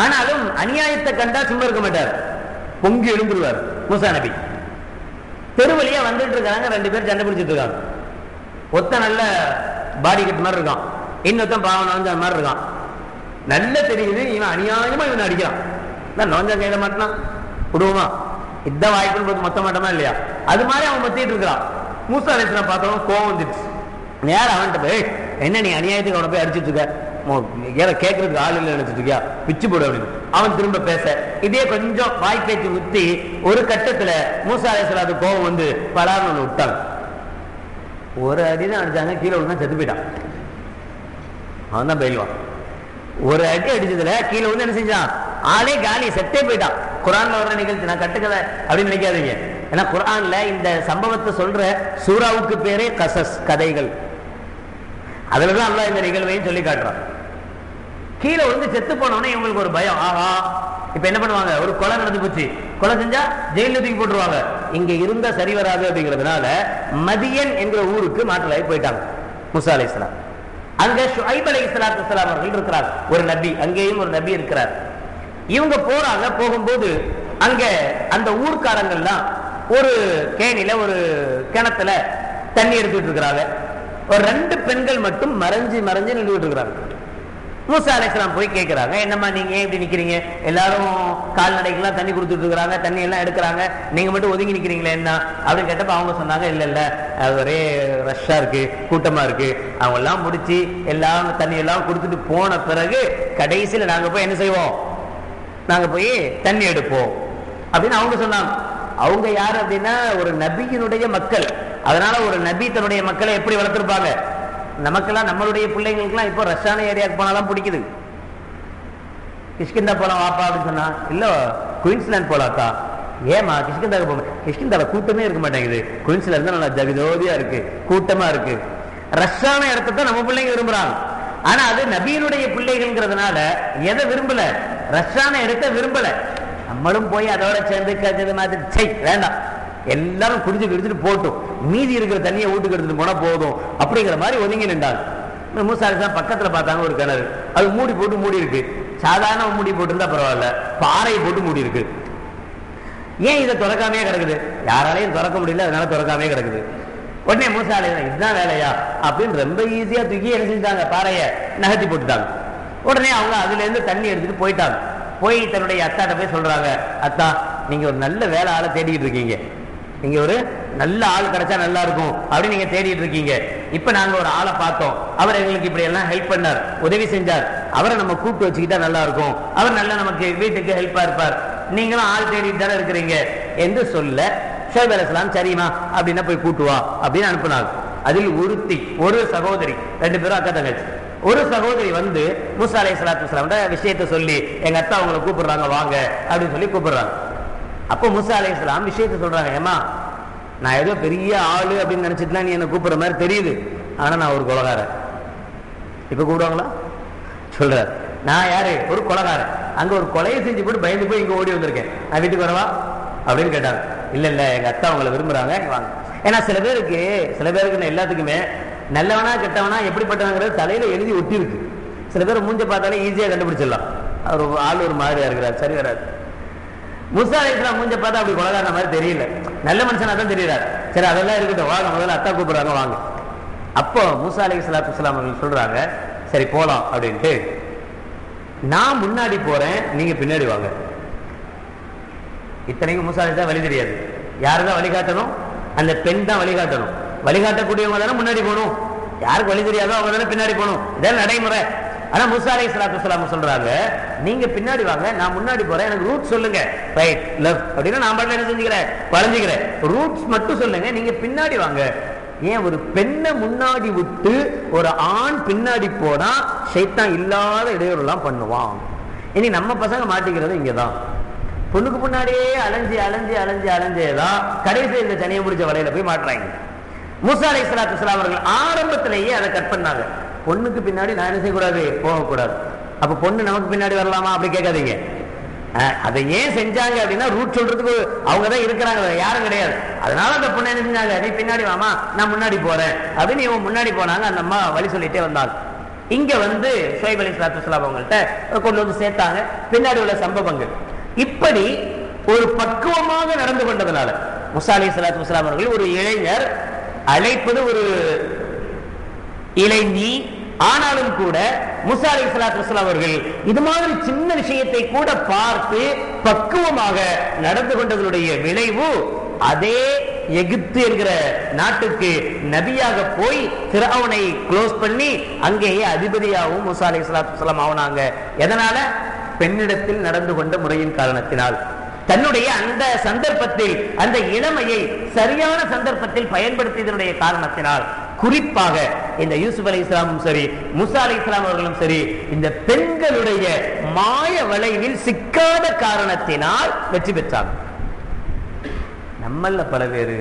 B: ஆனாலும் அநியாயத்தை கண்டா சும்மா இருக்க மாட்டார், பொங்கி எழுந்துருவார் மூசா நபி. தெருவழியா வந்துட்டு இருக்காங்க, 2 பேர் சண்டை பிடிச்சிட்டு இருக்காங்க. ஒத்த நல்ல பாடி கட் மாதிரி இருக்கான், இன்னொருத்தன் பாவனை வந்து அந்த மாதிரி இருக்கான். நல்ல தெரியுது இவன் அநியாயமா இவன் அடிக்கிறான். நோஞ்சா கையில மாட்டான் விடுவோமா, இதான் வாய்ப்புன்னு போது மொத்த மாட்டோமா இல்லையா? அது மாதிரி அவன் மத்திட்டு இருக்கிறான். மூசா அலைஹிஸ்ஸலாம் பார்த்தவங்க கோவம் வந்துடுச்சு. நேரம் அவன்கிட்ட போய், என்ன நீ அநியாயத்துக்கு அவனை போய் அடிச்சுட்டு இருக்க, கேட்கறதுக்கு ஆள் இல்லை நினைச்சிட்டு இருக்கியா, பிச்சு போடு அப்படின்னு அவன் திரும்ப பேச, இதே கொஞ்சம் வாய்ப்பேச்சு முத்தி ஒரு கட்டத்துல மூசா அலைஹிஸ்ஸலாத்து கோவம் வந்து பலார்னு ஒண்ணு விட்டாங்க. ஒரு அடிதான் அடிச்சாங்க, கீழே விழுந்தா செத்து போயிட்டான். அவன் தான் பயில்வான். ஒரு அடி அடிச்சதுல கீழே வந்து என்ன செஞ்சான், ஆளே காலி, செத்தே போயிட்டான். குர்ஆன்ல வர்ற நிகழ்ச்சி, நான் கட்டுக்கதை அப்படின்னு நினைக்காதீங்க. ஏன்னா குர்ஆன்ல இந்த சம்பவத்தை சொல்ற சூராவுக்கு பேரே கசஸ், கதைகள். அதுலதான் அல்லாஹ் இந்த நிகழ்வையும் சொல்லி காட்டுறான். கீழே வந்து செத்து போனவனே இவங்களுக்கு ஒரு பயம், ஆஹா இப்ப என்ன பண்ணுவாங்க, ஒரு கொலை நடந்து போச்சு, கொலை செஞ்சா ஜெயில தூக்கி போட்டுருவாங்க, இங்க இருந்தா சரி வராது அப்படிங்கிறதுனால மதியன் என்கிற ஊருக்கு மாற்றலாகி போயிட்டாங்க மூசா அலைஹிஸ்ஸலாம். அங்க ஷுஐப் அலைஹிஸ்ஸலாத்து வஸ்ஸலாம் அவர்கள் இருக்கிறார், ஒரு நபி, அங்கேயும் ஒரு நபி இருக்கிறார். இவங்க போறாங்க. போகும்போது அங்க அந்த ஊர்க்காரங்கள்லாம் ஒரு கேணில, ஒரு கிணத்துல தண்ணி எடுத்துட்டு இருக்கிறாங்க. ஒரு 2 பெண்கள் மட்டும் மறைஞ்சு மறைஞ்சு நின்றுட்டு இருக்கிறாங்க. மூசா அலைஹிஸ்ஸலாம் போய் கேட்கிறாங்க, என்னம்மா நீங்க ஏன் இப்படி நிக்கிறீங்க, எல்லாரும் கால்நடைக்கெல்லாம் தண்ணி கொடுத்துட்டு இருக்கிறாங்க, தண்ணி எல்லாம் எடுக்கிறாங்க, நீங்க மட்டும் ஒதுங்கி நிக்கிறீங்களே என்ன அப்படின்னு கேட்டப்ப அவங்க சொன்னாங்க, இல்ல இல்ல அது ஒரே ரஷ்ஷா இருக்கு, கூட்டமா இருக்கு, அவங்க எல்லாம் முடிச்சு எல்லாம் தண்ணி எல்லாம் கொடுத்துட்டு போன பிறகு கடைசியில நாங்க போய் என்ன செய்வோம், நாங்க போய் தண்ணி எடுப்போம் அப்படின்னு அவங்க சொன்னாங்க. அவங்க யாரு அப்படின்னா ஒரு நபியினுடைய மக்கள். அதனால ஒரு நபி தன்னுடைய மக்களை எப்படி வளர்த்திருப்பாங்க, நமக்கெல்லாம் நம்மளுடைய பிள்ளைங்களுக்குலாம் இப்போ ரஷ்யான ஏரியாவுக்கு போனாலும் பிடிக்குது. கிஷ்கிந்தா போலாம் வாப்பா அப்படின்னு சொன்னா, இல்ல குயின்ஸ்லாந்து போலாக்கா, ஏமா கிஷ்கிந்தாவுக்கு போக, கிஷ்கிந்தால கூட்டமே இருக்க மாட்டேங்குது, குயின்ஸ்லாந்து தான் நல்லா ஜகஜோதியா இருக்கு, கூட்டமா இருக்கு. ரஷ்யான இடத்தை தான் நம்ம பிள்ளைங்க விரும்புறாங்க. ஆனா அது நபியினுடைய பிள்ளைகள்ங்கிறதுனால எதை விரும்பல, ரஷ்யான இடத்தை விரும்பல. நம்மளும் போய் அதோட சேர்ந்து கஜது மாதிரி வேண்டாம், எல்லாரும் குடிச்சு குடிச்சுட்டு போட்டும், மீதி இருக்கிற தண்ணியை வீட்டுக்கு எடுத்துட்டு போனா போதும் அப்படிங்கிற மாதிரி ஒதுங்கி நின்றாங்க. மூசா அலைஹிஸ்ஸலாம் பக்கத்துல பார்த்தாங்க, ஒரு கிணறு, அது மூடி போட்டு மூடி இருக்கு. சாதாரண மூடி போட்டு இருந்தா பரவாயில்ல, பாறை போட்டு மூடி இருக்கு. ஏன் இதை திறக்காமே கிடக்குது, யாராலையும் திறக்க முடியல, அதனால திறக்காமே கிடக்குது. உடனே மூசா அலைஹிஸ்ஸலாம் இதுதான் வேலையா அப்படின்னு ரொம்ப ஈஸியா தூக்கி என்ன செஞ்சாங்க, பாறையை நகர்த்தி போட்டுட்டாங்க. உடனே அவங்க அதுல இருந்து தண்ணி எடுத்துட்டு போயிட்டாங்க. போய் தன்னுடைய அத்தாட்ட போய் சொல்றாங்க, அத்தா நீங்க ஒரு நல்ல வேலை ஆளை தேடிட்டு இருக்கீங்க, நீங்க ஒரு நல்ல ஆள் கிடைச்சா நல்லா இருக்கும் அப்படின்னு நீங்க தேடிட்டு இருக்கீங்க. இப்ப நாங்க ஒரு ஆளை பார்த்தோம், அவர் எங்களுக்கு இப்படி எல்லாம் ஹெல்ப் பண்ணார், உதவி செஞ்சார், அவரை நம்ம கூப்பிட்டு வச்சுக்கிட்டா நல்லா இருக்கும், அவர் நல்லா நமக்கு வீட்டுக்கு ஹெல்ப்பா இருப்பார், நீங்களும் ஆள் தேடிட்டு தானே இருக்கிறீங்க என்று சொல்ல ஷுஐப் அலைஹிஸ்ஸலாம் சரிமா அப்படின்னா போய் கூட்டுவா அப்படின்னு அனுப்புனாங்க. அதில் ஒருத்தி, ஒரு சகோதரி, 2 பேரும் அக்கா தங்கச்சி. ஒரு சகோதரி வந்து மூசா அலைஹிஸ்ஸலாத்து வஸ்ஸலாம் விஷயத்தை சொல்லி, எங்க அத்தா அவங்களை கூப்பிடுறாங்க வாங்க அப்படின்னு சொல்லி கூப்பிடுறாங்க. அப்போ மூசா அலைஹிஸ்ஸலாம் விஷயத்தை சொல்றாங்க, ஏமா நான் ஏதோ பெரிய ஆளு அப்படின்னு நினைச்சிட்டுலாம் நீ என்ன கூப்பிடுற மாதிரி தெரியுது, ஆனா நான் ஒரு கொலைகாரன். இப்ப கூப்பிடுவாங்களா, சொல்றாரு நான் யாரு, ஒரு கொலைகாரன், அங்க ஒரு கொலையை செஞ்சு போட்டு பயந்து போய் இங்க ஓடி வந்திருக்கேன், நான் வீட்டுக்கு வரவா அப்படின்னு கேட்டாங்க. இல்ல இல்ல எங்க அத்தா அவங்களை விரும்புறாங்க வாங்க. ஏன்னா சில பேருக்கு எல்லாத்துக்குமே நல்லவனா கெட்டவனா எப்படிப்பட்டவங்கிறது தலையில எழுதி ஒட்டி இருக்கு. சில பேர் மூஞ்ச பார்த்தாலே ஈஸியா கண்டுபிடிச்சிடலாம், அவர் ஆள் ஒரு மாதிரியா இருக்கிறார், சரி வராது. மூசா அலைஹிஸ்ஸலாம் மூஞ்ச பார்த்தா அப்படி கொலைகாரன மாதிரி தெரியல, நல்ல மனுஷனா தான் தெரியுறாரு. சரி அதெல்லாம் இருக்கட்டும், வாங்க முதல்ல அத்தா கூப்பிடுறாங்க வாங்க. அப்போ மூசா அலைஹிஸ்ஸலாத்து வஸ்ஸலாம் அவர்கள் சொல்றாங்க, சரி போலாம் அப்படின்ட்டு நான் முன்னாடி போறேன், நீங்க பின்னாடி வாங்க. இத்தனைக்கும் மூசா அலைஹிஸ்ஸலாம் வழி தெரியாது. யாருதான் வழிகாட்டணும்? அந்த பெண் தான் வழிகாட்டணும். வழிகாட்டக்கூடியவங்க தானே முன்னாடி போகணும். யாருக்கு வழி தெரியாதோ அவங்க தானே பின்னாடி போகணும். இதான் நடைமுறை. ஆனா மூசா அலைஹிஸ்ஸலாத்து வஸ்ஸலாம் சொல்றாங்க, நீங்க பின்னாடி வாங்க, நான் முன்னாடி போறேன், எனக்கு ரூட் சொல்லுங்க, ரைட் லெஃப்ட் அப்படின்னா நான் பாட்டுல என்ன செஞ்சுக்கிறேன், வளைஞ்சுக்கிறேன். ரூட்ஸ் மட்டும் சொல்லுங்க, நீங்க பின்னாடி வாங்க. ஏன் ஒரு பெண்ணை முன்னாடி விட்டு ஒரு ஆண் பின்னாடி போனா ஷைத்தான் இல்லாத இடையூறுலாம் பண்ணுவான். இனி நம்ம பசங்க மாட்டிக்கிறது இங்கதான். பொண்ணுக்கு முன்னாடியே அலைஞ்சி அலைஞ்சி அலைஞ்சி அலைஞ்சேதான் கடைசி இந்த சனியை பிடிச்ச வலையில போய் மாட்டுறாங்க. மூசா அலைஹிஸ்ஸலாத்து வஸ்ஸலாம் அவர்கள் ஆரம்பத்திலேயே அதை கட் பண்ணாங்க. பொண்ணுக்கு பின்னாடி நான் என்ன செய்யக்கூடாது, போகக்கூடாது. அப்ப பொண்ணு நமக்கு பின்னாடி வரலாமா அப்படி கேட்காதீங்க. அதை ஏன் செஞ்சாங்க அப்படின்னா ரூட் சொல்றதுக்கு அவங்க தான் இருக்கிறாங்க, யாரும் கிடையாது. அதனால அந்த பொண்ணு என்ன செஞ்சாங்க, நீ பின்னாடி வாமா, நான் முன்னாடி போறேன் அப்படின்னு இவங்க முன்னாடி போனாங்க. அந்த அம்மா வழி சொல்லிட்டே வந்தாங்க. இங்க வந்து ஷுவைப் அலைஹிஸ்ஸலாத்து வஸ்ஸலாம் அவங்கள்ட்ட கொண்டு வந்து சேர்த்தாங்க. பின்னாடி உள்ள சம்பவங்கள் இப்படி ஒரு பக்குவமாக நடந்து கொண்டதுனால மூசா அலைஹிஸ்ஸலாத்து வஸ்ஸலாம் அவர்கள் ஒரு இளைஞர் அழைப்பது ஒரு இளைஞி, ஆனாலும் கூட மூசா அலைஹிஸ்ஸலாத்து வஸ்ஸலாம் அவர்கள் இது மாதிரி சின்ன விஷயத்தை கூட பார்த்து பக்குவமாக நடந்து கொண்டதனுடைய விளைவு அதே எகிப்து என்கிற நாட்டுக்கு நபியாக போய் ஃபிரௌனை க்ளோஸ் பண்ணி அங்கேயே அதிபதியாகவும் மூசா அலைஹிஸ்ஸலாத்து வஸ்ஸலாம் ஆனாங்க. எதனால? பெண்ணிடத்தில் நடந்து கொண்ட முறையின் காரணத்தினால். தன்னுடைய அந்த சந்தர்ப்பத்தில் அந்த இளமையை சரியான சந்தர்ப்பத்தில் பயன்படுத்தியதனுடைய காரணத்தினால், குறிப்பாக இந்த யூசுப் அலைஹிஸ்ஸலாமும் சரி மூசா அலைஹிஸ்ஸலாம் அவர்களும் சரி இந்த பெண்களுடைய மாய வலையில் சிக்காத காரணத்தினால் வெற்றி பெற்றாங்க. நம்மள பல பேரு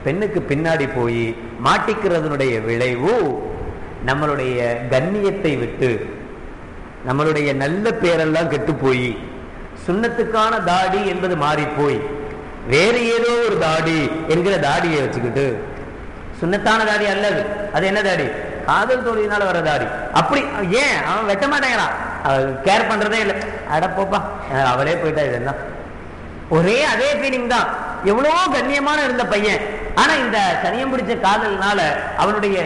B: பெண்ணுக்கு பின்னாடி போய் மாட்டிக்கிறதனுடைய விளைவு நம்மளுடைய கண்ணியத்தை விட்டு நம்மளுடைய நல்ல பேரெல்லாம் கெட்டு போய் சுன்னத்துக்கான தாடி என்பது மாறி போய் வேறு ஏதோ ஒரு தாடி என்கிற தாடியை வச்சுக்கிட்டு, சுன்னத்தான தாடி அல்லது அது என்ன தாடி, காதல் தோல்வியினால வர தாடி. அப்படி ஏன் அவன் வெட்ட மாட்டேங்கிறான், கேர் பண்றதே இல்லை, அடப்போப்பா அவளே போயிட்டா, இது என்ன ஒரே அதே ஃபீலிங் தான். எவ்வளவோ கண்ணியமான இருந்த பையன், ஆனா இந்த சனியம் பிடிச்ச காதல்னால அவனுடைய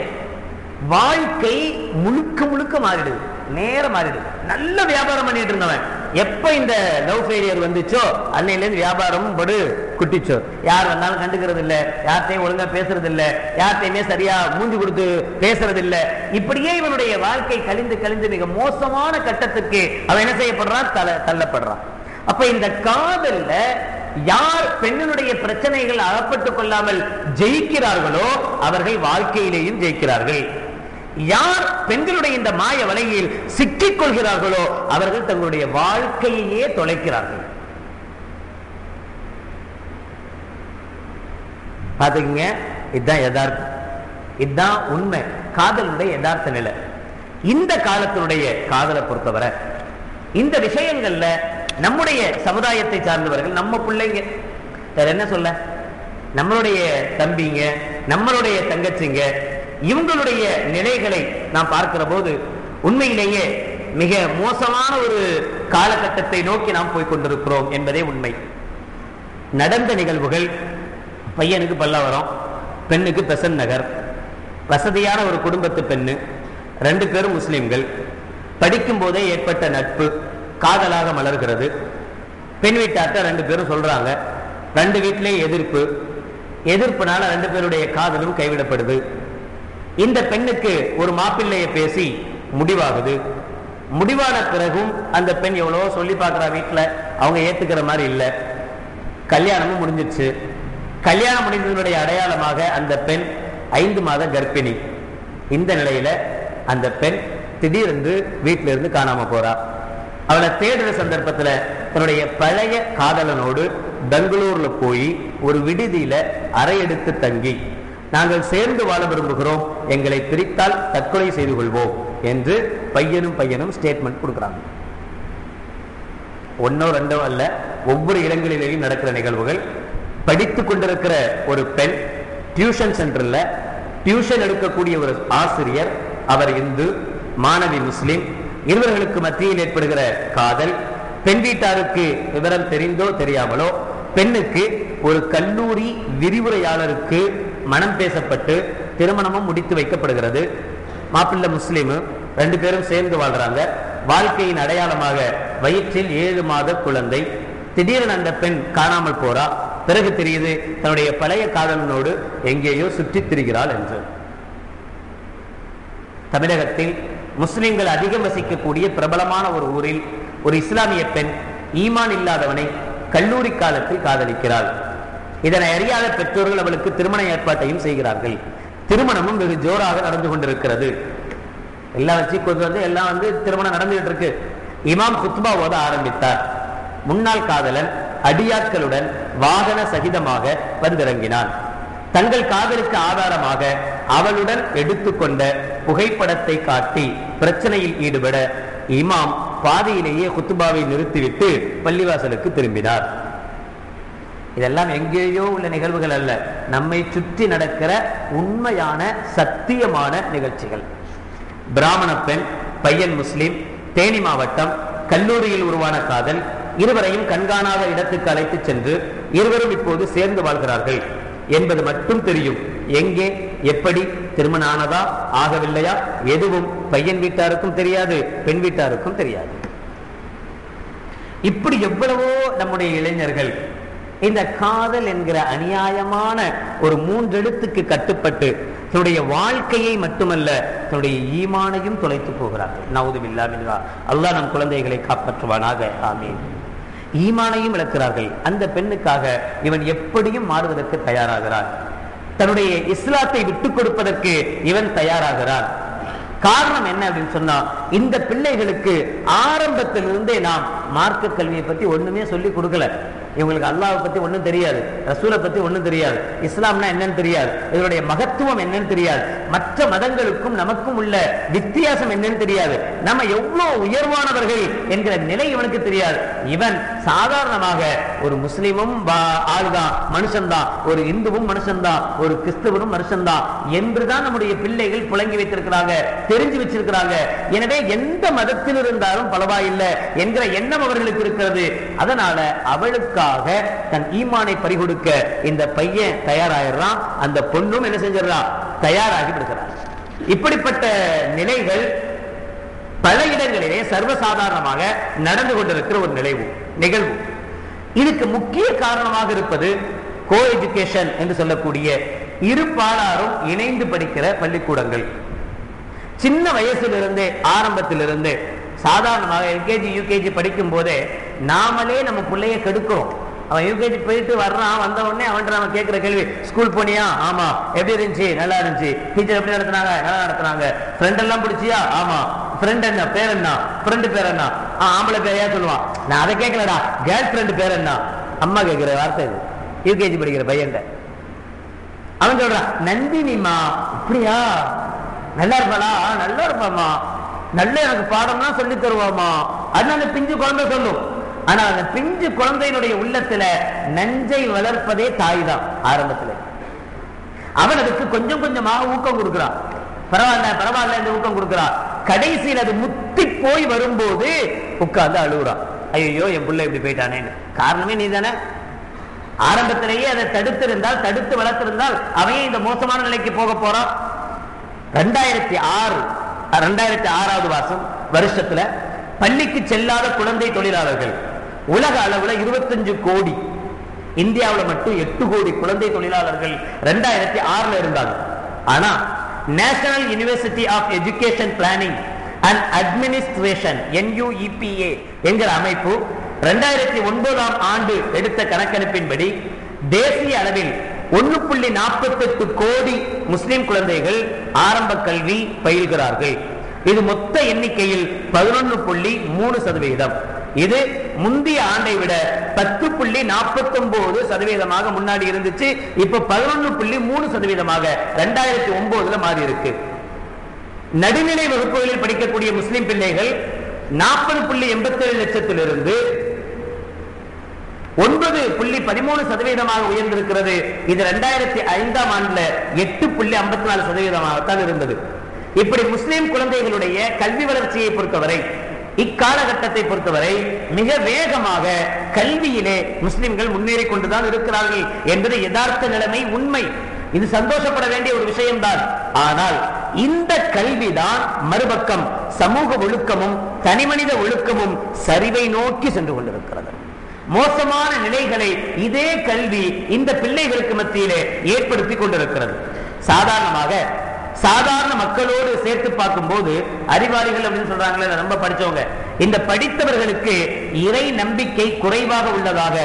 B: வாழ்க்கை முழுக்க முழுக்க மாறிடுது, நேரம் மாறிடுது. நல்ல வியாபாரம் பண்ணிட்டு இருந்தவன் எப்ப இந்த லவ் ஃபெயிலியர் வந்துச்சோ அன்னையில இருந்து வியாபாரமும் படு குட்டிச்சோ. யார் வந்தாலும் கண்டுக்கிறது இல்ல, யார்த்தையும் ஒழுங்கா பேசுறது இல்ல, யார்த்தையுமே சரியா மூஞ்சி கொடுத்து பேசுறது இல்ல. இப்படியே இவனுடைய வாழ்க்கை கழிந்து கழிந்து மிக மோசமான கட்டத்துக்கு அவன் என்ன செய்யப்படுறான், தள்ளப்படுறான். அப்ப இந்த காதல்ல யார் பெண்ணினுடைய பிரச்சனைகள் அகப்பட்டுக் கொள்ளாமல் ஜெயிக்கிறார்களோ அவர்கள் வாழ்க்கையிலேயும் ஜெயிக்கிறார்கள். யார் பெண்களுடைய இந்த மாய வலையில் சிக்கிக் கொள்கிறார்களோ அவர்கள் தங்களுடைய வாழ்க்கையே தொலைக்கிறார்கள். பாத்துக்கங்க, இதுதான் யதார்த்தம், இதுதான் உண்மை, காதலுடைய யதார்த்த நிலை. இந்த காலத்தினுடைய காதலை பொறுத்தவரை இந்த விஷயங்கள்ல நம்முடைய சமுதாயத்தை சார்ந்தவர்கள், நம்ம பிள்ளைங்க, வேற என்ன சொல்ல, நம்மளுடைய தம்பிங்க, நம்மளுடைய தங்கச்சிங்க, இவங்களுடைய நிலைகளை நாம் பார்க்கிற போது உண்மையிலேயே மிக மோசமான ஒரு காலகட்டத்தை நோக்கி நாம் போய் கொண்டிருக்கிறோம் என்பதே உண்மை. நடந்த நிகழ்வுகள், பையனுக்கு பல்லாவரம், பெண்ணுக்கு பெசன் நகர், வசதியான ஒரு குடும்பத்து பெண்ணு, 2 பேரும் முஸ்லிம்கள், படிக்கும் போதே ஏற்பட்ட நட்பு காதலாக மலர்கிறது. பெண் வீட்டார்ட்ட 2 பேரும் சொல்றாங்க, 2 வீட்டிலேயும் எதிர்ப்புனால 2 பேருடைய காதலும் கைவிடப்படுது. இந்த பெண்ணுக்கு ஒரு மாப்பிள்ளையை பேசி முடிவாகுது. முடிவான பிறகும் அந்த பெண் எவ்வளவோ சொல்லி பார்க்கிறா, வீட்டில் அவங்க ஏத்துக்கிற மாதிரி இல்லை. கல்யாணமும் முடிஞ்சிச்சு. கல்யாணம் முடிந்ததனுடைய அடையாளமாக அந்த பெண் 5 மாத கர்ப்பிணி. இந்த நிலையில அந்த பெண் திடீரென்று வீட்டில இருந்து காணாம போறா. அவளை தேடுற சந்தர்ப்பத்துல தன்னுடைய பழைய காதலனோடு பெங்களூர்ல போய் ஒரு விடுதியில அறை எடுத்து தங்கி, நாங்கள் சேர்ந்து வாழ விரும்புகிறோம், எங்களை பிரித்தால் தற்கொலை செய்து கொள்வோம் என்று பையனும் ஸ்டேட்மெண்ட் கொடுக்கிறாங்க. 1 2 அல்ல, ஒவ்வொரு இடங்களிலேயும் நடக்கிற நிகழ்வுகள். படித்துக் கொண்டிருக்கிற ஒரு பெண் டியூஷன் சென்டர்ல டியூஷன் எடுக்கக்கூடிய ஒரு ஆசிரியர், அவர் இந்து, மாணவி முஸ்லிம், இருவர்களுக்கு மத்தியில் ஏற்படுகிற காதல். பெண் வீட்டாருக்கு விவரம் தெரிந்தோ தெரியாமலோ பெண்ணுக்கு ஒரு கல்லூரி விரிவுரையாளருக்கு மனம் பேசப்பட்டு திருமணமும் முடித்து வைக்கப்படுகிறது. மாப்பிள்ளை முஸ்லிம், 2 பேரும் சேர்ந்து வாழ்றாங்க. வாழ்க்கையின் அடையாளமாக வயிற்றில் 7 மாத குழந்தை. திடீரென அந்த பெண் காணாமல் போறா. பிறகு தெரியுது தன்னுடைய பழைய காதலனோடு எங்கேயோ சுற்றித் திரிகிறாள் என்று. தமிழகத்தில் முஸ்லிம்கள் அதிகம் வசிக்கக்கூடிய பிரபலமான ஒரு ஊரில் ஒரு இஸ்லாமிய பெண் ஈமான் இல்லாதவனை கல்லூரி காலத்தில் காதலிக்கிறாள். இதனை அறியாத பெற்றோர்கள் அவளுக்கு திருமண ஏற்பாட்டையும் செய்கிறார்கள். திருமணமும் வெகு ஜோராக நடந்து கொண்டிருக்கிறது. எல்லாம் வச்சு கொண்டு வந்து எல்லாம் திருமணம் நடந்துகிட்டு இருக்கு. இமாம் குத்பா ஓத ஆரம்பித்தார். முன்னாள் காதலன் அடியாட்களுடன் வாகன சகிதமாக வந்திறங்கினான். தங்கள் காதலுக்கு ஆதாரமாக அவளுடன் எடுத்துக்கொண்ட புகைப்படத்தை காட்டி பிரச்சனையில் ஈடுபட இமாம் பாதியிலேயே குத்துபாவை நிறுத்திவிட்டு பள்ளிவாசலுக்கு திரும்பினார். இதெல்லாம் எங்கேயோ உள்ள நிகழ்வுகள் அல்ல, நம்மை சுற்றி நடக்கிற உண்மையான சத்தியமான நிகழ்ச்சிகள். பிராமண பெண், பையன் முஸ்லிம், தேனி மாவட்டம், கல்லூரியில் உருவான காதல். இருவரையும் கண்காணாத இடத்துக்கு அழைத்து சென்று இருவரும் இப்போது சேர்ந்து வாழ்கிறார்கள் என்பது மட்டும் தெரியும். எங்கே, எப்படி, திருமணம் ஆனதா ஆகவில்லையா எதுவும் பையன் வீட்டாருக்கும் தெரியாது, பெண் வீட்டாருக்கும் தெரியாது. இப்படி எவ்வளவோ நம்முடைய இளைஞர்கள் இந்த காதல் என்கிற அநியாயமான ஒரு 3 எழுத்துக்கு கட்டுப்பட்டு தன்னுடைய வாழ்க்கையை மட்டுமல்ல தன்னுடைய ஈமானையும் தொலைத்து போகிறார்கள். நவுதுபில்லா மின்ஹா. அல்லாஹ் நம் குழந்தைகளை காப்பாற்றுவானாக. ஆமீன். ஈமானையும் இழக்கிறார்கள். அந்த பெண்ணுக்காக இவன் எப்படியும் மாறுவதற்கு தயாராகிறான். தன்னுடைய இஸ்லாத்தை விட்டுக் கொடுப்பதற்கு இவன் தயாராகிறான். காரணம் என்ன அப்படின்னு சொன்னா, இந்த பிள்ளைகளுக்கு ஆரம்பத்திலிருந்தே நாம் மார்க்க கல்வியை பத்தி ஒண்ணுமே சொல்லி கொடுக்கல. இவங்களுக்கு அல்லாஹ்வை பத்தி ஒண்ணும் தெரியாது, ரசூலை பத்தி ஒண்ணும் தெரியாது, இஸ்லாம்னா என்னன்னு தெரியாது, இதனுடைய மகத்துவம் என்னன்னு தெரியாது, மற்ற மதங்களுக்கும் நமக்கும் உள்ள வித்தியாசம் என்னன்னு தெரியாது, நம்ம எவ்வளவு உயர்வானவர்கள் என்கிற நிலை இவனுக்கு தெரியாது. இவன் சாதாரணமாக ஒரு முஸ்லிமும் ஆளுதான், மனுஷன்தான், ஒரு இந்துவும் மனுஷன்தான், ஒரு கிறிஸ்தவனும் மனுஷன்தான் என்றுதான் நம்முடைய பிள்ளைகள் புழங்கி வைத்திருக்கிறாங்க, தெரிஞ்சு வச்சிருக்கிறாங்க. எனவே எந்த மதத்தில் இருந்தாலும் பரவாயில்லை என்கிற எண்ணம் அவர்களுக்கு இருக்கிறது. அதனால அவளுக்காக தன் ஈமானை பறிகொடுக்க இந்த பையன் தயாராகிறான். அந்த பொண்ணும் என்ன செஞ்சிடறான், தயாராகி விடுகிறார். இப்படிப்பட்ட நிலைகள் பல இடங்களிலே சர்வசாதாரணமாக நடந்து கொண்டிருக்கிற ஒரு நிகழ்வு. இதுக்கு முக்கிய காரணமாக இருப்பது கோ எஜுகேஷன் என்று சொல்லக்கூடிய இரு பாலாரும் இணைந்து படிக்கிற பள்ளிக்கூடங்கள். சின்ன வயசிலிருந்தே, ஆரம்பத்திலிருந்து, சாதாரணமாக எல்கேஜி யூகேஜி படிக்கும் போதே நாமளே நம்ம பிள்ளைய கெடுக்கிறோம். அவன் யூகேஜி போயிட்டு வர்றான், வந்த உடனே அவன்கிட்ட நம்ம கேட்கிற கேள்வி, ஸ்கூல் போனியா? ஆமா. எப்படி இருந்துச்சு? நல்லா இருந்துச்சு. டீச்சர் எப்படி நடத்தினாங்க? நல்லா நடத்தினாங்க. ஃப்ரெண்ட் எல்லாம் பிடிச்சியா? ஆமா. ஃப்ரெண்ட் என்ன, பேர் என்ன? ஃப்ரெண்டு பேர் என்ன? ஆம்பளை பேரையா சொல்லுவான். நான் அதை கேட்கலடா, கேர்ள் ஃப்ரெண்டு பேர் என்ன? அம்மா கேட்கிற வார்த்தை இது. யூகேஜி படிக்கிற பையன் அவன் சொல்றான், நந்தினிமா. அப்படியா? நல்லா இருப்பாளா? நல்லா இருப்பாமா. நல்ல எனக்கு பாடம்லாம் சொல்லி தருவாமா. அதனால பிஞ்சு குழந்தை சொல்லும். ஆனா அந்த பிஞ்சு குழந்தையினுடைய உள்ளத்துல நஞ்சை வளர்ப்பதே தாய் தான். ஆரம்பத்துல அவன் அதுக்கு கொஞ்சம் கொஞ்சமாக ஊக்கம் கொடுக்கிறான். பரவாயில்ல இந்த ஊக்கம் கொடுக்கிறான். கடைசியில் அது முத்தி போய் வரும்போது உட்கார்ந்து அழுகுறான். ஐயோ என் பிள்ளை இப்படி போயிட்டானேன்னு. காரணமே நீ தானே. ஆரம்பத்திலேயே அதை தடுத்திருந்தால், தடுத்து வளர்த்திருந்தால் அவன் இந்த மோசமான நிலைக்கு போக போறான். 2006வது வருஷத்துல பள்ளிக்கு செல்லாத குழந்தை தொழிலாளர்கள் உலக அளவுல 25 கோடி, இந்தியாவில் மட்டும் 8 கோடி குழந்தை தொழிலாளர்கள் 2006 இருந்தாங்க. ஆனா national university of education planning and administration NUEPA என்கிற அமைப்பு 2009ஆம் ஆண்டு எடுத்த கணக்கெடுப்பின்படி தேசிய அளவில் 1.48 கோடி முஸ்லிம் குழந்தைகள் ஆரம்ப கல்வி பயில்கிறார்கள். இது மொத்த எண்ணிக்கையில் 11.3%. இது முந்தைய ஆண்டை விட 10.49% முன்னாடி இருந்துச்சு. இப்ப 11.3% 2009 மாறி இருக்கு. நடுநிலை வகுப்புகளில் படிக்கக்கூடிய முஸ்லிம் பிள்ளைகள் 40.87 லட்சத்திலிருந்து 9.13% உயர்ந்திருக்கிறது. இது 2005ஆம் ஆண்டுல 8.54% இருந்தது. இப்படி முஸ்லிம் குழந்தைகளுடைய கல்வி வளர்ச்சியை பொறுத்தவரை, இக்காலகட்டத்தை பொறுத்தவரை மிக வேகமாக கல்வியிலே முஸ்லிம்கள் முன்னேறி கொண்டுதான் இருக்கிறார்கள் என்பது யதார்த்த நிலைமை, உண்மை. இது சந்தோஷப்பட வேண்டிய ஒரு விஷயம்தான். ஆனால் இந்த கல்விதான் மறுபக்கம் சமூக ஒழுக்கமும் தனிமனித ஒழுக்கமும் சரிவை நோக்கி சென்று கொண்டிருக்கிறது. மோசமான நிலைகளை இதே கல்வி இந்த பிள்ளைகளுக்கு மத்தியிலே ஏற்படுத்தி கொண்டிருக்கிறது. சாதாரண மக்களோடு சேர்த்து பார்க்கும் போது அறிவாளிகள் அப்படின்னு சொல்றாங்களே, ரொம்ப படிச்சவங்க, இந்த படித்தவர்களுக்கு இறை நம்பிக்கை குறைவாக உள்ளதாக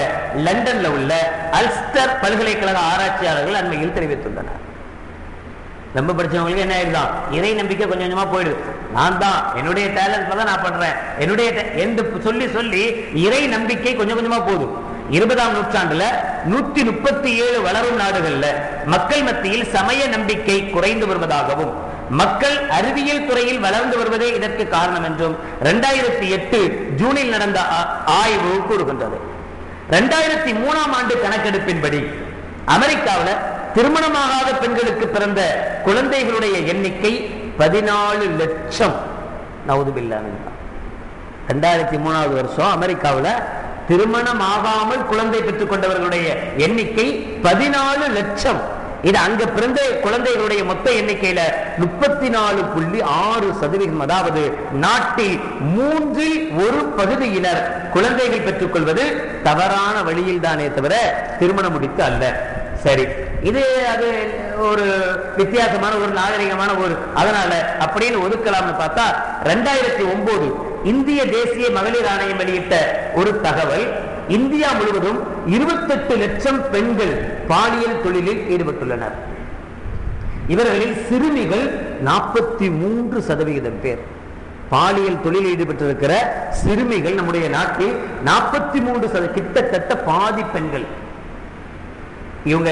B: லண்டன்ல உள்ள அல்ஸ்டர் பல்கலைக்கழக ஆராய்ச்சியாளர்கள் அண்மையில் தெரிவித்துள்ளனர். ரொம்ப படிச்சவங்களுக்கு என்ன ஆயிடுதான், இறை நம்பிக்கை கொஞ்சம் கொஞ்சமா போயிடுது. நான் தான் என்னுடைய டேலண்ட்ல தான் நான் பண்றேன், என்னுடைய என்று சொல்லி சொல்லி இறை நம்பிக்கை கொஞ்சம் கொஞ்சமா போகுது. 20ஆம் நூற்றாண்டுல 137 வளரும் நாடுகள்ல மக்கள் மத்தியில் சமய நம்பிக்கை குறைந்து வருவதாகவும் மக்கள் அறிவியல் துறையில் வளர்ந்து வருவதே இதற்கு காரணம் என்றும் 2008 ஜூனில் நடந்த ஆய்வு கூறுகின்றது. 2003ஆம் ஆண்டு கணக்கெடுப்பின்படி அமெரிக்காவில் திருமணமாகாத பெண்களுக்கு பிறந்த குழந்தைகளுடைய எண்ணிக்கை 14 லட்சம். நவுதுபில்லாஹ். 2003ஆவது வருஷம் அமெரிக்காவில் திருமணமாகாமல் குழந்தை பெற்றுக் கொண்டவர்களுடைய எண்ணிக்கை 14 லட்சம். இது அங்க பிறந்த குழந்தைகளுடைய மொத்த எண்ணிக்கையில 34.6%. அதாவது நாட்டில் 1/3 குழந்தைகள் பெற்றுக் கொள்வது தவறான வழியில் தானே தவிர திருமணம் முடித்து அல்ல. சரி, இது அது ஒரு வித்தியாசமான ஒரு நாகரிகமான ஒரு, அதனால அப்படின்னு ஒதுக்கலாம்னு பார்த்தா 2009 இந்திய தேசிய மகளிர் ஆணையம் வெளியிட்ட ஒரு தகவல், இந்தியா முழுவதும் 28 லட்சம் பெண்கள் பாலியல் தொழிலில் ஈடுபட்டுள்ளனர். இவர்களில் சிறுமிகள் 43% பேர். பாலியல் தொழிலில் ஈடுபட்டிருக்கிற சிறுமிகள் நம்முடைய நாட்டில் 43%, கிட்டத்தட்ட பாதி பெண்கள். இவங்க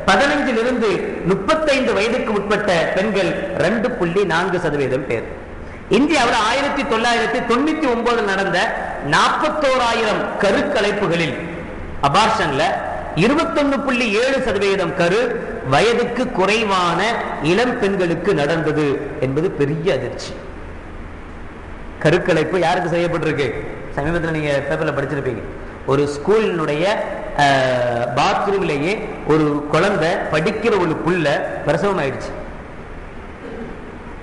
B: 15 to 35 வயதுக்கு உட்பட்ட பெண்கள் 2.4% பேர். இந்தியாவில் 1999 நடந்த 41,000 கருக்கலைப்புகளில் அபார்ஷன்ல 21.7% கரு வயதுக்கு குறைவான இளம் பெண்களுக்கு நடந்தது என்பது பெரிய அதிர்ச்சி. கருக்கலைப்பு யாருக்கு செய்யப்பட்டிருக்கு? சமீபத்தில் நீங்க பேப்பர்ல படிச்சிருப்பீங்க. ஒரு ஸ்கூலினுடைய பாத்ரூம்லேயே ஒரு குழந்தை படிக்கிற ஒரு புள்ள பிரசவம் ஆயிடுச்சு.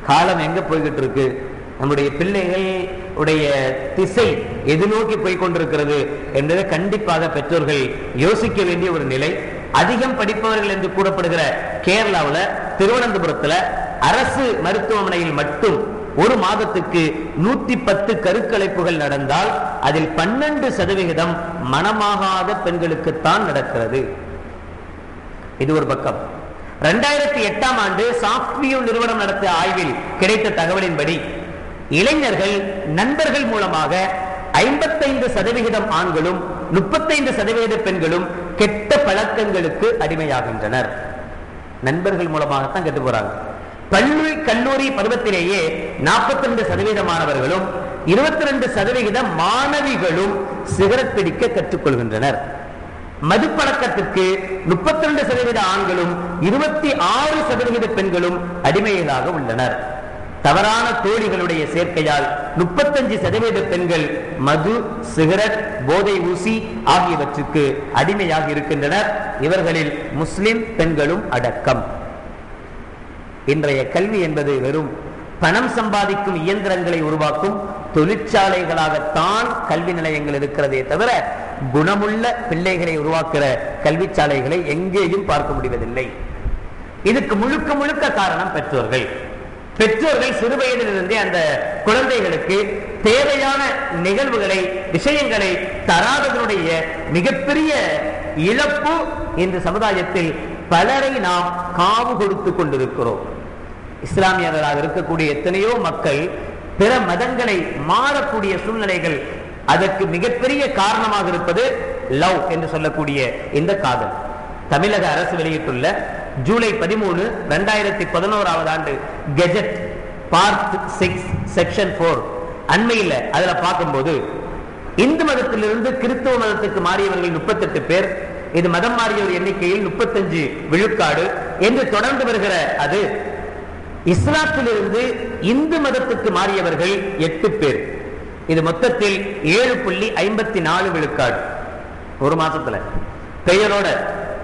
B: காலம் எங்க போய்கிட்டு இருக்கு, நம்முடைய பிள்ளைகள் உடைய திசை எது நோக்கி போய்கொண்டிருக்கிறது என்பதை கண்டிப்பாக பெற்றோர்கள் யோசிக்க வேண்டிய ஒரு நிலை. அதிகம் படிப்பவர்கள் என்று கூறப்படுகிற கேரளாவில் திருவனந்தபுரத்தில் அரசு மருத்துவமனையில் மட்டும் ஒரு மாதத்துக்கு 110 கருக்கலைப்புகள் நடந்தால் அதில் 12% மனமாகாத பெண்களுக்குத்தான் நடக்கிறது. இது ஒரு பக்கம். 2008ஆம் ஆண்டு சாஃப்ட்வியூ நிறுவனம் நடத்திய ஆய்வில் கிடைத்த தகவலின்படி இளைஞர்கள் நண்பர்கள் மூலமாக 55% ஆண்களும் 35% பெண்களும் கெட்ட பழக்கங்களுக்கு அடிமையாகின்றனர். நண்பர்கள் மூலமாகத்தான் கெட்டு போறாங்க. பள்ளி கல்லூரி பருவத்திலேயே 42% மாணவர்களும் 22% மாணவிகளும் சிகரெட் பிடிக்க கற்றுக்கொள்கின்றனர். மதுப்பழக்கத்திற்கு 32% ஆண்களும் 26% பெண்களும் அடிமைகளாக உள்ளனர். தவறான தோழிகளுடைய சேர்க்கையால் 35% பெண்கள் மது, சிகரெட், போதை ஊசி ஆகியவற்றுக்கு அடிமையாக இருக்கின்றனர். இவர்களில் முஸ்லிம் பெண்களும் அடக்கம். இன்றைய கல்வி என்பது வெறும் பணம் சம்பாதிக்கும் இயந்திரங்களை உருவாக்கும் தொழிற்சாலைகளாகத்தான் கல்வி நிலையங்கள் இருக்கிறதே தவிர குணமுள்ள பிள்ளைகளை உருவாக்குற கல்வி சாலைகளை எங்கேயும் பார்க்க முடிவதில்லை. இதுக்கு முழுக்க முழுக்க காரணம் பெற்றோர்கள். பெற்றோர்கள் சிறு வயதிலிருந்தே அந்த குழந்தைகளுக்கு தேவையான நிகழ்வுகளை, விஷயங்களை தராததனுடைய மிகப்பெரிய இழப்பு இந்த சமுதாயத்தில் பலரை நாம் காவு கொடுத்து கொண்டிருக்கிறோம். இஸ்லாமியர்களாக இருக்கக்கூடிய எத்தனையோ மக்கள் பிற மதங்களை மாறக்கூடிய சூழ்நிலைகள், அதற்கு மிகப்பெரிய காரணமாக இருப்பது லவ் என்று சொல்லக்கூடிய இந்த காதல். தமிழக அரசு வெளியிட்டுள்ள ஜூலை 13, 2011 ஆண்டு கெஜெட் பார்ட் 6 செக்ஷன் 4 அண்மையில் அதுல பார்க்கும்போது இந்து மதத்திலிருந்து கிறிஸ்துவ மதத்துக்கு மாறியவர்கள் 38 பேர், இது மதம் மாறியோர் எண்ணிக்கையில் 35 விழுக்காடு என்று தொடர்ந்து வருகிற அது இஸ்லாத்திலிருந்து இந்து மதத்துக்கு மாறியவர்கள் 8 பேர், இது மொத்தத்தில் 7.54 விழுக்காடு. ஒரு மாசத்துல பெயரோட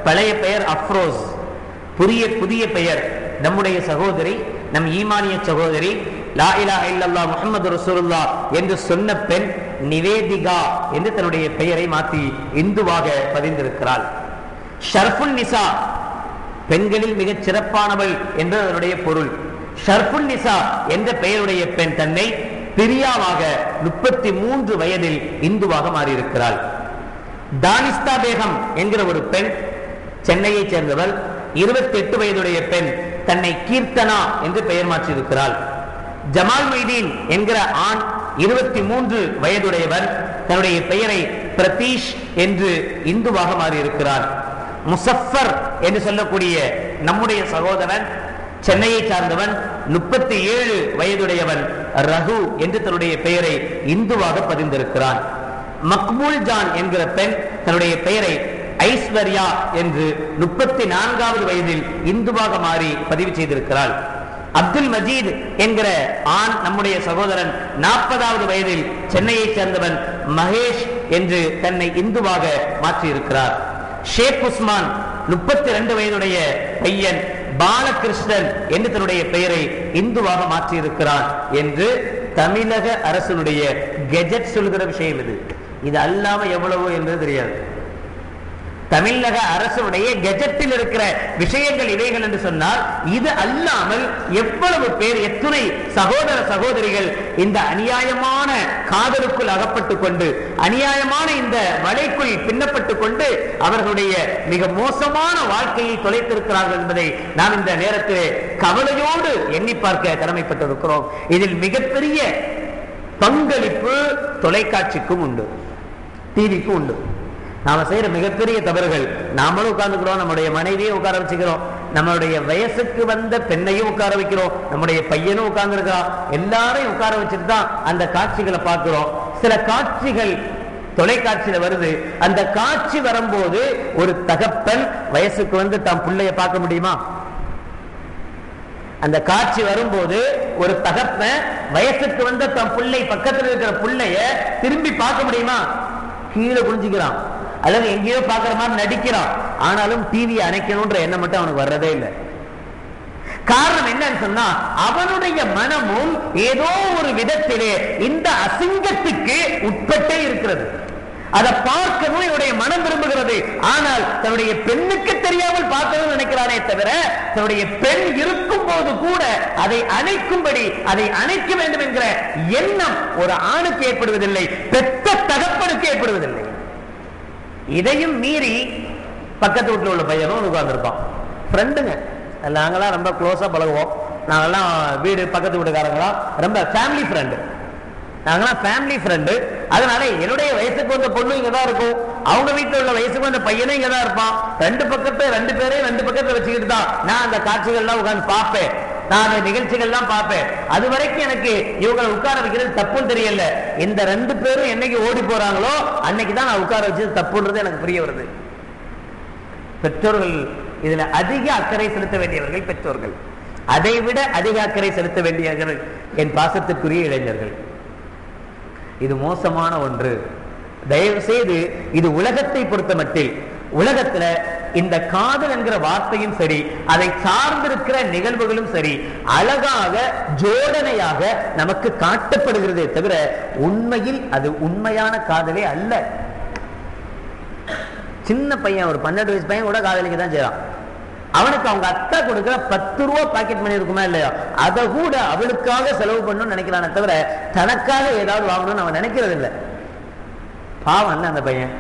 B: பழைய பெயர் அப்ரோஸ், புதிய பெயர் நம்முடைய சகோதரி, நம் ஈமானிய சகோதரி லா இலாஹ இல்லல்லாஹ் முஹம்மது ரசூலுல்லாஹ் என்று சொன்ன பெண் நிவேதிகா என்று தன்னுடைய பெயரை மாற்றி இந்துவாக பதிந்திருக்கிறாள். ஷர்ஃபுன் நிசா, பெண்களில் மிகச் சிறப்பானவள் என்று அதனுடைய பொருள். ஷர்ஃபுன் நிசா என்ற பெயருடைய பெண் தன்னை பிரியாவாக 33 வயதில் இந்துவாக மாறியிருக்கிறாள். தானிஸ்தா பேகம் என்கிற ஒரு பெண் சென்னையை சேர்ந்தவள், 28 வயதுடைய பெண் தன்னை கீர்த்தனா என்று பெயர் மாற்றியிருக்கிறாள். ஜமால் மைதீன் என்கிற ஆண் 23 வயதுடையவர் தன்னுடைய பெயரை பிரதீஷ் என்று இந்துவாக மாறியிருக்கிறார். முசஃபர் என்று சொல்லக்கூடிய நம்முடைய சகோதரன் சென்னையை சார்ந்தவன் 37 வயதுடையவன் ரகு என்று தன்னுடைய பெயரை இந்துவாக பதிந்திருக்கிறான். மக்பூல் ஜான் என்கிற பெண் தன்னுடைய பெயரை ஐஸ்வர்யா என்று 34வது வயதில் இந்துவாக மாறி பதிவு செய்திருக்கிறாள். அப்துல் மஜீத் என்கிற ஆண் நம்முடைய சகோதரன் 40வது வயதில் சென்னையை சேர்ந்தவன் மகேஷ் என்று தன்னை இந்துவாக மாற்றியிருக்கிறார். ஷேக் உஸ்மான் 32 வயதுடைய பையன் பாலகிருஷ்ணன் என்று தன்னுடைய பெயரை இந்துவாக மாற்றியிருக்கிறான் என்று தமிழக அரசுடைய கெஜெட் சொல்கிற விஷயம் இது. இது அல்லாம எவ்வளவோ என்று தெரியாது. தமிழக அரசுடைய கெஜெட்டில் இருக்கிற விஷயங்கள் இவைகள் என்று சொன்னால், இது அல்லாமல் எவ்வளவு பேர், எத்துணை சகோதர சகோதரிகள் இந்த அநியாயமான காதலுக்குள் அகப்பட்டுக் கொண்டு, அநியாயமான இந்த வலைக்குள் பின்னப்பட்டுக் கொண்டு அவர்களுடைய மிக மோசமான வாழ்க்கையை தொலைத்திருக்கிறார்கள் என்பதை நாம் இந்த நேரத்தில் கவலையோடு எண்ணி பார்க்க கடமைப்பட்டிருக்கிறோம். இதில் மிகப்பெரிய பங்களிப்பு தொலைக்காட்சிக்கும் உண்டு, டிவிக்கும் உண்டு. நாம செய்யற மிகப்பெரிய தவறுகள், நாமளும் உட்கார்ந்துக்கிறோம், நம்முடைய மனைவியை உட்கார வச்சுக்கிறோம், நம்மளுடைய வயசுக்கு வந்த பெண்ணையும் உட்கார வைக்கிறோம், நம்முடைய பையனும் உட்கார்ந்து இருக்கிறோம், எல்லாரையும் உட்கார வச்சுட்டு தான் அந்த காட்சிகளை பார்க்கிறோம். சில காட்சிகள் தொலைக்காட்சியில வருது, அந்த காட்சி வரும்போது ஒரு தகப்பன் வயசுக்கு வந்து தம் பிள்ளைய பார்க்க முடியுமா? அந்த காட்சி வரும்போது ஒரு தகப்பன் வயசுக்கு வந்த தம் பிள்ளை பக்கத்தில் இருக்கிற பிள்ளைய திரும்பி பார்க்க முடியுமா? கீழே குளிஞ்சுக்கிறான், அல்லது எங்கேயோ பார்க்கிற மாதிரி நடிக்கிறான். ஆனாலும் டிவியை அணைக்கணும்ன்ற எண்ணம் மட்டும் அவனுக்கு வர்றதே இல்லை. காரணம் என்னன்னு சொன்னா, அவனுடைய மனமும் ஏதோ ஒரு விதத்திலே இந்த அசிங்கத்துக்கு உட்பட்டே இருக்கிறது. அதை பார்க்கணும் என்னுடைய மனம் விரும்புகிறது. ஆனால் தன்னுடைய பெண்ணுக்கு தெரியாமல் பார்க்கணும்னு நினைக்கிறானே தவிர, தன்னுடைய பெண் இருக்கும் போது கூட அதை அணைக்கும்படி, அதை அணைக்க வேண்டும் என்கிற எண்ணம் ஒரு ஆணுக்கு ஏற்படுவதில்லை, பெத்த தகப்பனுக்கு ஏற்படுவதில்லை. இதையும் மீறி பக்கத்து வீட்டில் உள்ள பையனும் உட்கார்ந்துருப்பான், ஃப்ரெண்டுங்க, நாங்களாம் ரொம்ப க்ளோஸா பழகுவோம், நாங்கெல்லாம் வீடு பக்கத்து வீட்டுக்காரங்களா ரொம்ப ஃபேமிலி ஃப்ரெண்டு, நாங்களாம் ஃபேமிலி ஃப்ரெண்டு. அதனால என்னுடைய வயசுக்கு வந்த பொண்ணு இங்கதான் இருக்கும், அவங்க வீட்டில் உள்ள வயசுக்கு வந்த பையனும் இங்கதான் இருப்பான். ரெண்டு பேரையும் ரெண்டு பக்கத்தை வச்சுக்கிட்டு தான் நான் அந்த காட்சிகள்லாம் உட்கார்ந்து பார்ப்பேன், நான் அந்த நிகழ்ச்சிகள்லாம் பார்ப்பேன். அது வரைக்கும் எனக்கு இவங்களை உட்கார வைக்கிறது தப்புன்னு தெரியல. இந்த 2 பேரும் என்னைக்கு ஓடி போறாங்களோ அன்னைக்கு தான் நான் உட்கார வச்சது தப்புன்றது எனக்கு புரிய வருது. பெற்றோர்கள் இதுல அதிக அக்கறை செலுத்த வேண்டியவர்கள் பெற்றோர்கள், அதை விட அதிக அக்கறை செலுத்த வேண்டியவர்கள் என் பாசத்திற்குரிய இளைஞர்கள். இது மோசமான ஒன்று. தயவு செய்து இது உலகத்தை பொறுத்த மட்டில், உலகத்துல இந்த காதல் என்கிற வார்த்தையும் சரி, அதை சார்ந்திருக்கிற நிகழ்வுகளும் சரி, அழகாக ஜோடனையாக நமக்கு காட்டப்படுகிறதே தவிர உண்மையில் அது உண்மையான காதலே அல்ல. சின்ன பையன், ஒரு 12 வயசு பையன் கூட காதலிக்க தான் செய்யறான். அவனுக்கு அவங்க அத்தா கொடுக்கிற 10 ரூபா பாக்கெட் மணி இருக்குமா இல்லையா, அதை கூட அவளுக்காக செலவு பண்ணணும்னு நினைக்கிறானே தவிர தனக்காக ஏதாவது வாங்கணும்னு அவன் நினைக்கிறது இல்லை. பாவம் இல்ல அந்த பையன்,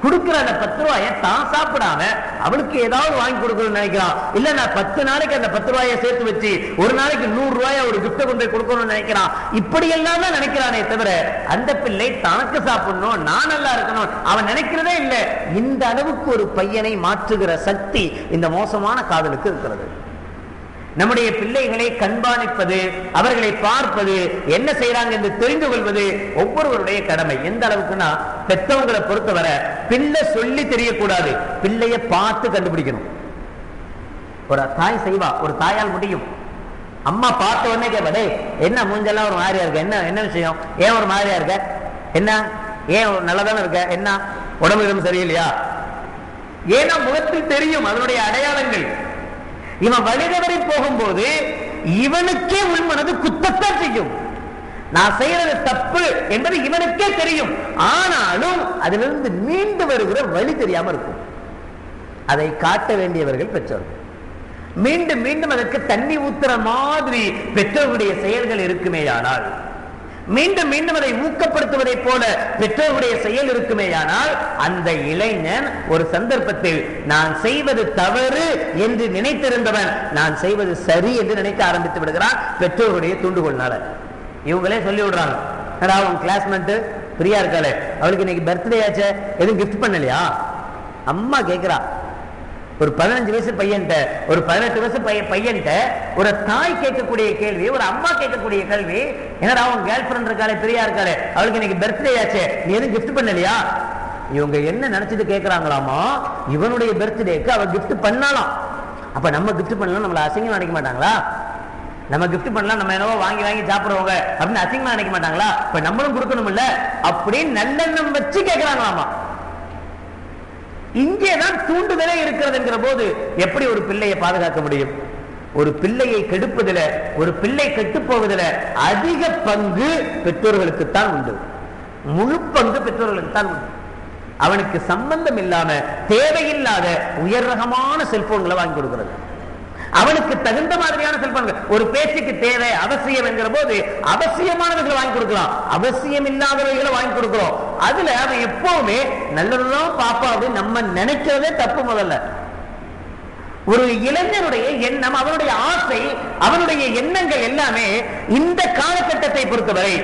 B: கொடுக்கிற அந்த 10 ரூபாயை தான் சாப்பிடாம அவளுக்கு ஏதாவது வாங்கி கொடுக்கணும்னு நினைக்கிறான். இல்ல நான் 10 நாளைக்கு அந்த 10 ரூபாயை சேர்த்து வச்சு ஒரு நாளைக்கு 100 ரூபாயை ஒரு கிஃப்ட் கொண்டு போய் கொடுக்கணும்னு நினைக்கிறான். இப்படி எல்லாம் தான் நினைக்கிறானே தவிர அந்த பிள்ளை தனக்கு சாப்பிடணும், நான் நல்லா இருக்கணும் அவன் நினைக்கிறதே இல்லை. இந்த அளவுக்கு ஒரு பையனை மாற்றுகிற சக்தி இந்த மோசமான காதலுக்கு இருக்கிறது. நம்முடைய பிள்ளைகளை கண்காணிப்பது, அவர்களை பார்ப்பது, என்ன செய்யறாங்க என்று தெரிந்து கொள்வது ஒவ்வொருவருடைய கடமை. எந்த அளவுக்குன்னா, பெற்றவங்களை பொறுத்தவரை பிள்ளை சொல்லி தெரியக்கூடாது, பிள்ளைய பார்த்து கண்டுபிடிக்கணும். ஒரு தாய் செய்வா, ஒரு தாயால் முடியும். அம்மா பார்த்த உடனே கேட்பதே, என்ன மூஞ்செல்லாம் ஒரு மாதிரியா இருக்க, என்ன என்ன விஷயம், ஏன் ஒரு மாதிரியா இருக்க, என்ன ஏன் நல்லதானே இருக்க, என்ன உடம்பு சரியில்லையா, ஏன்னா முகத்தில் தெரியும் அதனுடைய அடையாளங்கள். இவன் வழிதவறி போகும்போது இவனுக்கே உள்மனது குத்தத்தான் செய்யும். நான் செய்யறது தப்பு என்பது இவனுக்கே தெரியும். ஆனாலும் அதிலிருந்து மீண்டு வருகிற வழி தெரியாம இருக்கும். அதை காட்ட வேண்டியவர்கள் பெற்றோர்கள். மீண்டும் மீண்டும் அதற்கு தண்ணி ஊத்துற மாதிரி பெற்றோருடைய செயல்கள் இருக்குமேயானால், மீண்டும் மீண்டும் அதை ஊக்கப்படுத்துவதை போல பெற்றோருடைய செயல் இருக்குமேயானால், அந்த இளைஞன் ஒரு சந்தர்ப்பத்தில் நான் செய்வது தவறு என்று நினைத்திருந்தவன் நான் செய்வது சரி என்று நினைக்க ஆரம்பித்து விடுகிறான் பெற்றோருடைய தூண்டுகோள்னால. இவங்களே சொல்லி விடுறாங்க, அவன் கிளாஸ்மேட் பிரியா இருக்காளே, அவளுக்கு இன்னைக்கு பர்த்டே ஆச்சு, எதுவும் கிஃப்ட் பண்ணலையா? அம்மா கேட்கிறா. ஒரு 15 வயசு பையன்ட்ட, ஒரு 18 வயசு பையன்ட்ட ஒரு தாய் கேட்கக்கூடிய கேள்வி, ஒரு அம்மா கேட்கக்கூடிய கேள்வி, என்னடா அவன் கேர்ள் ஃபிரெண்ட் இருக்காளே பிரியா இருக்காளே, அவளுக்கு இன்னைக்கு பர்த்டே ஆச்சு, நீ எதுவும் கிஃப்ட் பண்ணலையா? இவங்க என்ன நினைச்சிட்டு கேட்கிறாங்களாமா, இவனுடைய பர்த்டேக்கு அவ கிஃப்ட் பண்ணலாம். அப்ப நம்ம கிஃப்ட் பண்ணலாம் நம்மள அசிங்கமா நினைக்க மாட்டாங்களா? நம்ம கிஃப்ட் பண்ணலாம், நம்ம என்னவோ வாங்கி வாங்கி சாப்பிடுறவங்க அப்படின்னு அசிங்கமா நினைக்க மாட்டாங்களா? இப்ப நம்மளும் கொடுக்கணும் இல்ல அப்படின்னு நல்லெண்ணம் வச்சு கேட்கிறாங்களாமா. இங்கேதான் தூண்டுதலே இருக்கிறது என்கிற போது எப்படி ஒரு பிள்ளையை பாதுகாக்க முடியும்? ஒரு பிள்ளையை கெடுப்பதில், ஒரு பிள்ளை கெட்டு போவதில் அதிக பங்கு பெற்றோர்களுக்குத்தான் உண்டு. முழு பங்கு பெற்றோர்களுக்குத்தான் உண்டு. அவனுக்கு சம்பந்தம் இல்லாம தேவையில்லாத உயர் ரகமான செல்போன்களை வாங்கி கொடுக்கிறது, அவனுக்கு தகுந்த மாதிரியான செல்போன்கள். ஒரு பேச்சுக்கு தேவை அவசியம் என்கிற போது அவசியமானவர்களை வாங்கி கொடுக்கலாம், அவசியம் இல்லாதவர்களை வாங்கி கொடுக்கிறோம். அதுல அவன் எப்பவுமே நல்லதுதான் பாப்பா அப்படின்னு நம்ம நினைக்கிறதே தப்பு. முதல்ல ஒரு இளைஞனுடைய எண்ணம், அவனுடைய ஆசை, அவனுடைய எண்ணங்கள் எல்லாமே இந்த காலகட்டத்தை பொறுத்தவரை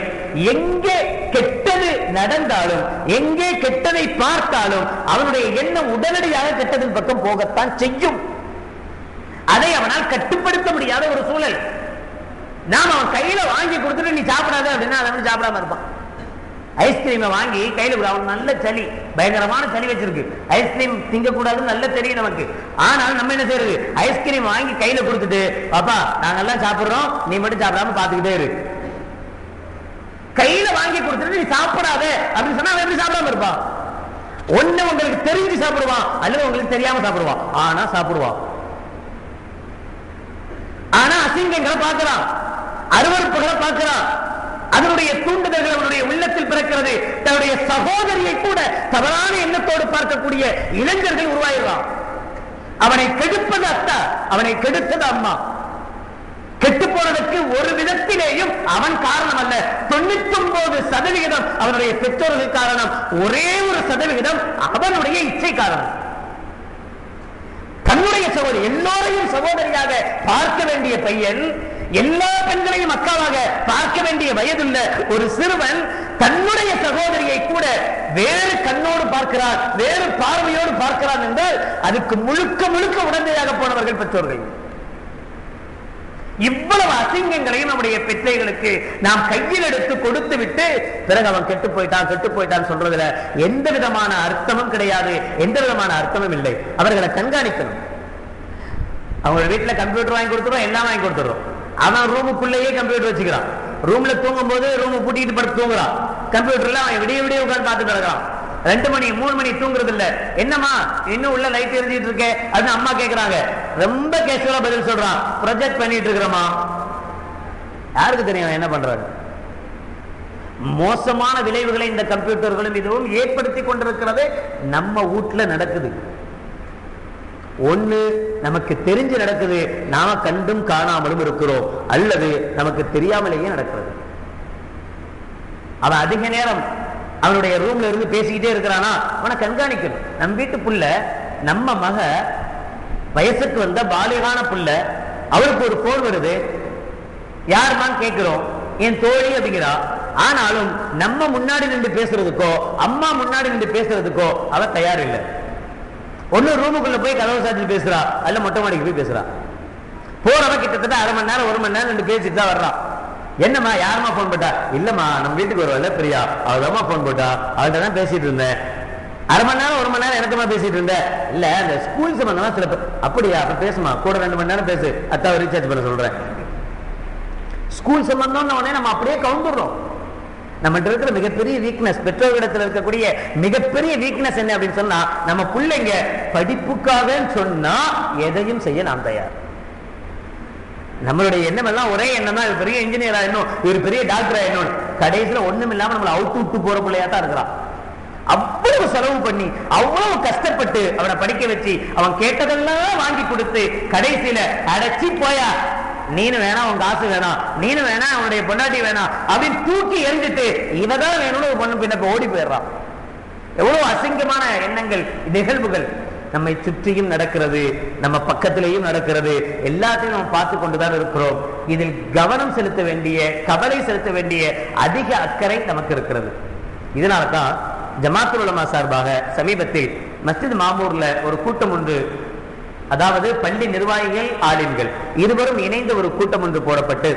B: எங்கே கெட்டது நடந்தாலும், எங்கே கெட்டதை பார்த்தாலும் அவனுடைய எண்ணம் உடனடியாக கெட்டதின் பக்கம் போகத்தான் செய்யும். அதை அவனால் கட்டுப்படுத்த முடியாத ஒரு சூழல். நாம் அவன் கையில வாங்கி கொடுத்துட்டு நீ சாப்பிடாத அப்படின்னா அவன் சாப்பிடாம இருப்பான். ஐஸ்கிரீமை வாங்கி கையில கூட, அவன் நல்ல சளி, பயங்கரமான சளி வச்சிருக்கு, ஐஸ்கிரீம் திங்க கூடாதுன்னு நல்ல தெரியும் நமக்கு. ஆனால் நம்ம என்ன செய்யறது, ஐஸ்கிரீம் வாங்கி கையில கொடுத்துட்டு பாப்பா நாங்கெல்லாம் சாப்பிடுறோம் நீ மட்டும் சாப்பிடாம பாத்துக்கிட்டே இரு. கையில வாங்கி கொடுத்துட்டு நீ சாப்பிடாத அப்படின்னு சொன்னா அவன் எப்படி சாப்பிடாம இருப்பான்? ஒண்ணு உங்களுக்கு தெரிஞ்சு சாப்பிடுவான், அல்லது உங்களுக்கு தெரியாம சாப்பிடுவான். ஆனா சாப்பிடுவான். ஆனா அசிங்கங்களை பார்க்கிறான், அருவருப்புகளை பார்க்கிறான், அதனுடைய தூண்டுதல்கள் அவனுடைய உள்ளத்தில் பிறக்கிறது. தன்னுடைய சகோதரியை கூட தவறான எண்ணத்தோடு பார்க்கக்கூடிய இளைஞர்கள் உருவாகிறான். அவனை கெடுப்பது அத்தா, அவனை கெடுத்தது அம்மா. கெட்டு போனதற்கு ஒரு விதத்திலேயும் அவன் காரணம் அல்ல. 99% அவனுடைய பெற்றோர்கள் காரணம், ஒரே ஒரு சதவிகிதம் அவனுடைய இச்சை காரணம். தன்னுடைய சகோதரி, எல்லோரையும் சகோதரியாக பார்க்க வேண்டிய பையன், எல்லா பெண்களையும் அக்காவாக பார்க்க வேண்டிய வயதுள்ள ஒரு சிறுவன் தன்னுடைய சகோதரியை கூட வேறு கண்ணோடு பார்க்கிறார், வேறு பார்வையோடு பார்க்கிறான் என்றால் அதுக்கு முழுக்க முழுக்க உடந்தையாக போனவர்கள் பெற்றோர்கள். இவ்வளவு அசிங்கங்களையும் நம்முடைய பெற்றைகளுக்கு நாம் கையில் எடுத்து கொடுத்து விட்டு பிறகு அவன் கெட்டு போயிட்டான் சொல்றதுல எந்த விதமான அர்த்தமும் கிடையாது, எந்த விதமான அர்த்தமும் இல்லை. அவர்களை கண்காணிக்கணும். அவங்க வீட்டுல கம்ப்யூட்டர் வாங்கி கொடுத்துறோம், எல்லாம் வாங்கி கொடுத்துறோம். அவன் ரூமுக்குள்ளேயே கம்ப்யூட்டர் வச்சுக்கிறான், ரூம்ல தூங்கும் போது ரூம் பூட்டிட்டு படுத்து தூங்குறான், கம்ப்யூட்டர்ல அவன் விடிய விடிய உட்கார்ந்து பார்த்துட்டு இருக்கான். 2 மணி 3 மணி தூங்குறது இல்ல. என்னமா இன்னும் உள்ள லைட் எரிஞ்சிட்டு இருக்க அப்படின்னு அம்மா கேக்குறாங்க. ரொம்ப கேஷுவலா பதில் சொல்றான், ப்ரொஜெக்ட் பண்ணிட்டு இருக்கிறோமா. யாருக்கு தெரியும் என்ன பண்றாரு? மோசமான விளைவுகளை இந்த கம்ப்யூட்டர்களும் இதுவும் ஏற்படுத்தி கொண்டிருக்கிறது நம்ம வீட்டுல நடக்குது. ஒண்ணு நமக்கு தெரிஞ்சு நடக்குது, நாம கண்டும் காணாமலும் இருக்கிறோம், அல்லது நமக்கு தெரியாமலேயே நடக்கிறது. அவன் அதிக நேரம் அவனுடைய ரூம்ல இருந்து பேசிக்கிட்டே இருக்கிறானா, அவனை கண்காணிக்கணும். நம் வீட்டு புள்ள, நம்ம மக வயசுக்கு வந்த பாலிகான புள்ள, அவளுக்கு ஒரு போன் வருது, யாருமான்னு கேட்கிறோம், என் தோழி அப்படிங்கிறா. ஆனாலும் நம்ம முன்னாடி நின்று பேசுறதுக்கோ அம்மா முன்னாடி நின்று பேசுறதுக்கோ அவ தயார் இல்லை. ஒன்னு ரூமுக்குள்ள போய் கதவு சாத்தி பேசுறா, அல்ல மொட்டை மாடிக்கு போய் பேசுறா. போறவ கிட்டத்தட்ட 1/2 மணி நேரம் 1 மணி நேரம் நின்று பேசிட்டு தான் வர்றான். என்னம்மா யாருமா போன் போட்டா? இல்லம்மா நம்ம வீட்டுக்கு வருவாள் பிரியா, அவள்தாம்மா போன் போட்டா, அவள்கிட்ட தான் பேசிட்டு இருந்தேன். 1/2 மணி நேரம் 1 மணி நேரம் எனக்குமா பேசிட்டு இருந்தேன்? இல்ல இந்த ஸ்கூல் சம்பந்தமா சில அப்படியா, அப்ப பேசுமா, கூட 2 மணி நேரம் பேசு, அத்தாவை ரீசார்ஜ் பண்ண சொல்றேன். ஸ்கூல் சம்பந்தம் நம்ம அப்படியே கவுந்துடுறோம். நம்மகிட்ட இருக்கிற மிகப்பெரிய வீக்னஸ், பெற்றோர்களிடத்தில் இருக்கக்கூடிய மிகப்பெரிய வீக்னஸ் என்ன அப்படின்னு சொன்னா, நம்ம பிள்ளைங்க படிப்புக்காக சொன்னா எதையும் செய்ய நாம் தயார். நம்மளுடைய எண்ணம் எல்லாம் ஒரே எண்ணம் தான், இவர் பெரிய இன்ஜினியர் ஆயிடணும், இவர் பெரிய டாக்டர் ஆயிடணும். கடைசியில ஒண்ணும் இல்லாம நம்மளை அவுத்து விட்டு போற பிள்ளையா தான் இருக்கிறான். அவ்வளவு செலவு பண்ணி அவ்வளவு கஷ்டப்பட்டு அவனை படிக்க வச்சு அவன் கேட்டதெல்லாம் வாங்கி கொடுத்து கடைசியில அடைச்சி போயா, நீனு வேணா, உன் காசு வேணாம், நீனு வேணா, அவனுடைய பொண்டாட்டி வேணாம் அப்படின்னு தூக்கி எரிஞ்சிட்டு இவதான் வேணும்னு ஒரு பொண்ணு பின்ன ஓடி போயிடுறான். எவ்வளவு அசிங்கமான எண்ணங்கள், நிகழ்வுகள் நம்மை சுற்றியும் நடக்கிறது, நம்ம பக்கத்திலேயும் நடக்கிறது. எல்லாத்தையும் நம்ம பார்த்து கொண்டுதான் இருக்கிறோம். இதில் கவனம் செலுத்த வேண்டிய, கவலை செலுத்த வேண்டிய அதிக அக்கறை நமக்கு இருக்கிறது. இதனால்தான் ஜமாத்துல் உலமா சார்பாக சமீபத்தில் மஸ்ஜித் மாமூர்ல ஒரு கூட்டம் ஒன்று, அதாவது பள்ளி நிர்வாகிகள், ஆலிம்கள் இருவரும் இணைந்த ஒரு கூட்டம் ஒன்று போடப்பட்டு,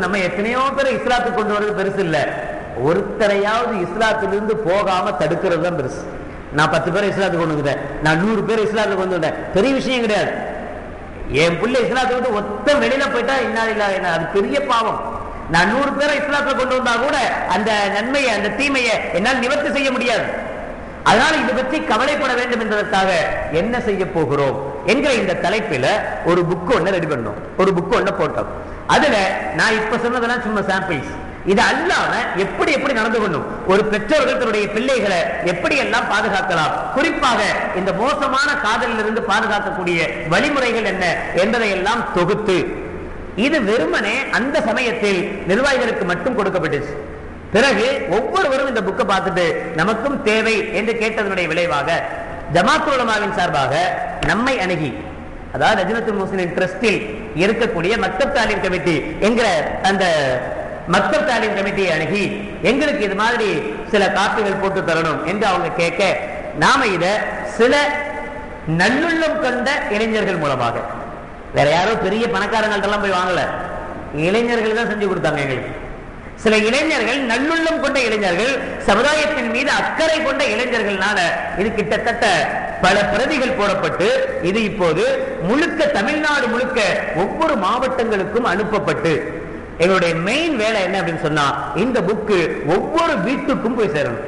B: நம்ம எத்தனையோ பேர் இஸ்லாத்துக்கு கொண்டு வரது பெருசு இல்ல, ஒருத்தரையாவது இஸ்லாத்திலிருந்து போகாம தடுக்கிறது தான் பெருசு. நான் 10 பேரை இஸ்லாத்துக்கு கொண்டு வந்துட்டேன், நான் 100 பேர் இஸ்லாத்துக்கு கொண்டு வந்தேன், பெரிய விஷயம் கிடையாது. என் பிள்ளை இஸ்லாத்துக்கு வந்து ஒத்த வெளியில போயிட்டா என்ன, அது பெரிய பாவம். நான் 100 பேரை இஸ்லாத்துல கொண்டு வந்தா கூட அந்த நன்மையை, அந்த தீமையை என்னால் நிவர்த்தி செய்ய முடியாது. அதனால இதை பற்றி கவலைப்பட வேண்டும் என்பதற்காக என்ன செய்ய போகிறோம் என்கிற இந்த தலைப்பில ஒரு புக் ஒண்ணு ரெடி பண்ணோம், ஒரு புக் ஒண்ணு போட்டோம். அதுல நான் இப்ப சொன்னதெல்லாம் சும்மா சாம்பிள்ஸ். இது அல்லாம எப்படி எப்படி நடந்து கொள்ளும், ஒரு பெற்றோர்கள் தன்னுடைய பிள்ளைகளை எப்படி எல்லாம் பாதுகாக்கலாம், குறிப்பாக இந்த மோசமான காதலில் இருந்து பாதுகாக்கக்கூடிய வழிமுறைகள் என்ன என்பதை எல்லாம் தொகுத்து, இது வெறுமனே அந்த சமயத்தில் நிர்வாகிகளுக்கு மட்டும் கொடுக்கப்பட்டுச்சு. பிறகு ஒவ்வொருவரும் இந்த புக்கை பார்த்துட்டு நமக்கும் தேவை என்று கேட்டதனுடைய விளைவாக ஜமாத்துல் உலமாவின் சார்பாக நம்மை அணுகி, அதாவது லஜ்னத்துல் முஸ்லிம் ட்ரஸ்டில் இருக்கக்கூடிய மக்தப் தாலீம் கமிட்டி என்கிற அந்த மக்தப் தாலீம் கமிட்டியை அணுகி எங்களுக்கு இது மாதிரி சில காப்பிகள் போட்டு தரணும் என்று அவங்க கேட்க, நாம இத சில நல்லுள்ளம் கொண்ட இளைஞர்கள் மூலமாக, வேற யாரோ பெரிய பணக்காரங்கள்ட்ட எல்லாம் போய் வாங்கல, இளைஞர்கள் தான் செஞ்சு கொடுத்தாங்க எங்களுக்கு. சில இளைஞர்கள், நல்லுள்ளம் கொண்ட இளைஞர்கள், சமுதாயத்தின் மீது அக்கறை கொண்ட இளைஞர்கள்னால இது கிட்டத்தட்ட பல பிரதிகள் போடப்பட்டு இது இப்போது முழுக்க தமிழ்நாடு முழுக்க ஒவ்வொரு மாவட்டங்களுக்கும் அனுப்பப்பட்டு, எங்களுடைய மெயின் வேலை என்ன அப்படின்னு சொன்னா, இந்த புக்கு ஒவ்வொரு வீட்டுக்கும் போய் சேரணும்.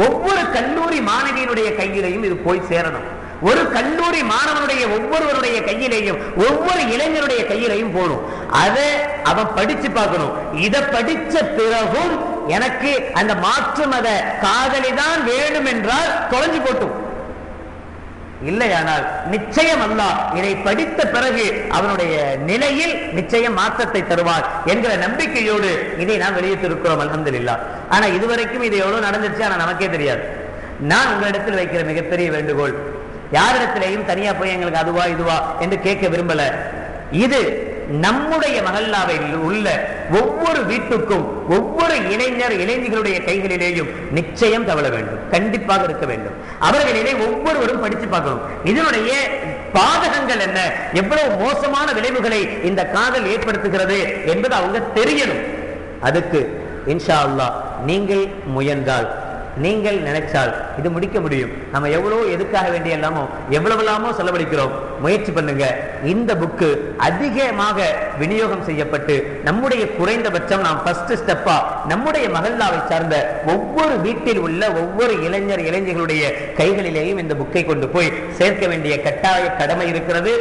B: ஒவ்வொரு கல்லூரி மாணவியினுடைய கையிலையும் இது போய் சேரணும். ஒரு கல்லூரி மாணவனுடைய ஒவ்வொருவருடைய கையிலேயும், ஒவ்வொரு இளைஞருடைய கையிலையும் போகணும். அதை அவன் படிச்சு பார்க்கணும். இதை படிச்ச பிறகும் எனக்கு அந்த மாற்று மத காதலிதான் வேணும் என்றால் தொலைஞ்சு போட்டும், இல்லையானால் நிச்சயம் அல்லாஹ் இதை படித்த பிறகு அவனுடைய நிலையில் நிச்சயம் மாற்றத்தை தருவார் என்கிற நம்பிக்கையோடு இதை நாம் வெளியிட்டிருக்கிறோம். அல்ஹம்துலில்லாஹ். ஆனா இதுவரைக்கும் இது எவ்வளவு நடந்துச்சு ஆனா நமக்கே தெரியாது. நான் உங்களிடத்தில் வைக்கிற மிகப்பெரிய வேண்டுகோள், யாரிடத்திலேயும் தனியா போய் எங்களுக்கு அதுவா இதுவா என்று கேட்க விரும்பல. இது நம்முடைய மஹல்லாவில் உள்ள ஒவ்வொரு வீட்டுக்கும் ஒவ்வொரு இளைஞர் இளைஞர்களுடைய கைகளிலேயும் நிச்சயம் தவழ வேண்டும், கண்டிப்பாக இருக்க வேண்டும். அவர்களிலே ஒவ்வொருவரும் படிச்சு பார்க்கணும் இதனுடைய பாதகங்கள் என்ன, எவ்வளவு மோசமான விளைவுகளை இந்த காதல் ஏற்படுத்துகிறது என்பது அவங்க தெரியணும். அதுக்கு இன்ஷா அல்லாஹ் நீங்கள் முயன்றால், நீங்கள் நினைச்சால் இது முடிக்க முடியும். நம்ம எவ்வளவு எதுக்காக வேண்டிய எல்லாமோ எவ்வளவெல்லாமோ செலவழிக்கிறோம், முயற்சி பண்ணுங்க. இந்த புக்கு அதிகமாக விநியோகம் செய்யப்பட்டு நம்முடைய குறைந்தபட்சம் நாம் ஃபர்ஸ்ட் ஸ்டெப்பா நம்முடைய மஹல்லாவை சார்ந்த ஒவ்வொரு வீட்டில் உள்ள ஒவ்வொரு இளைஞர் இளைஞர்களுடைய கைகளிலேயும் இந்த புக்கை கொண்டு போய் சேர்க்க வேண்டிய கட்டாய கடமை இருக்கிறது.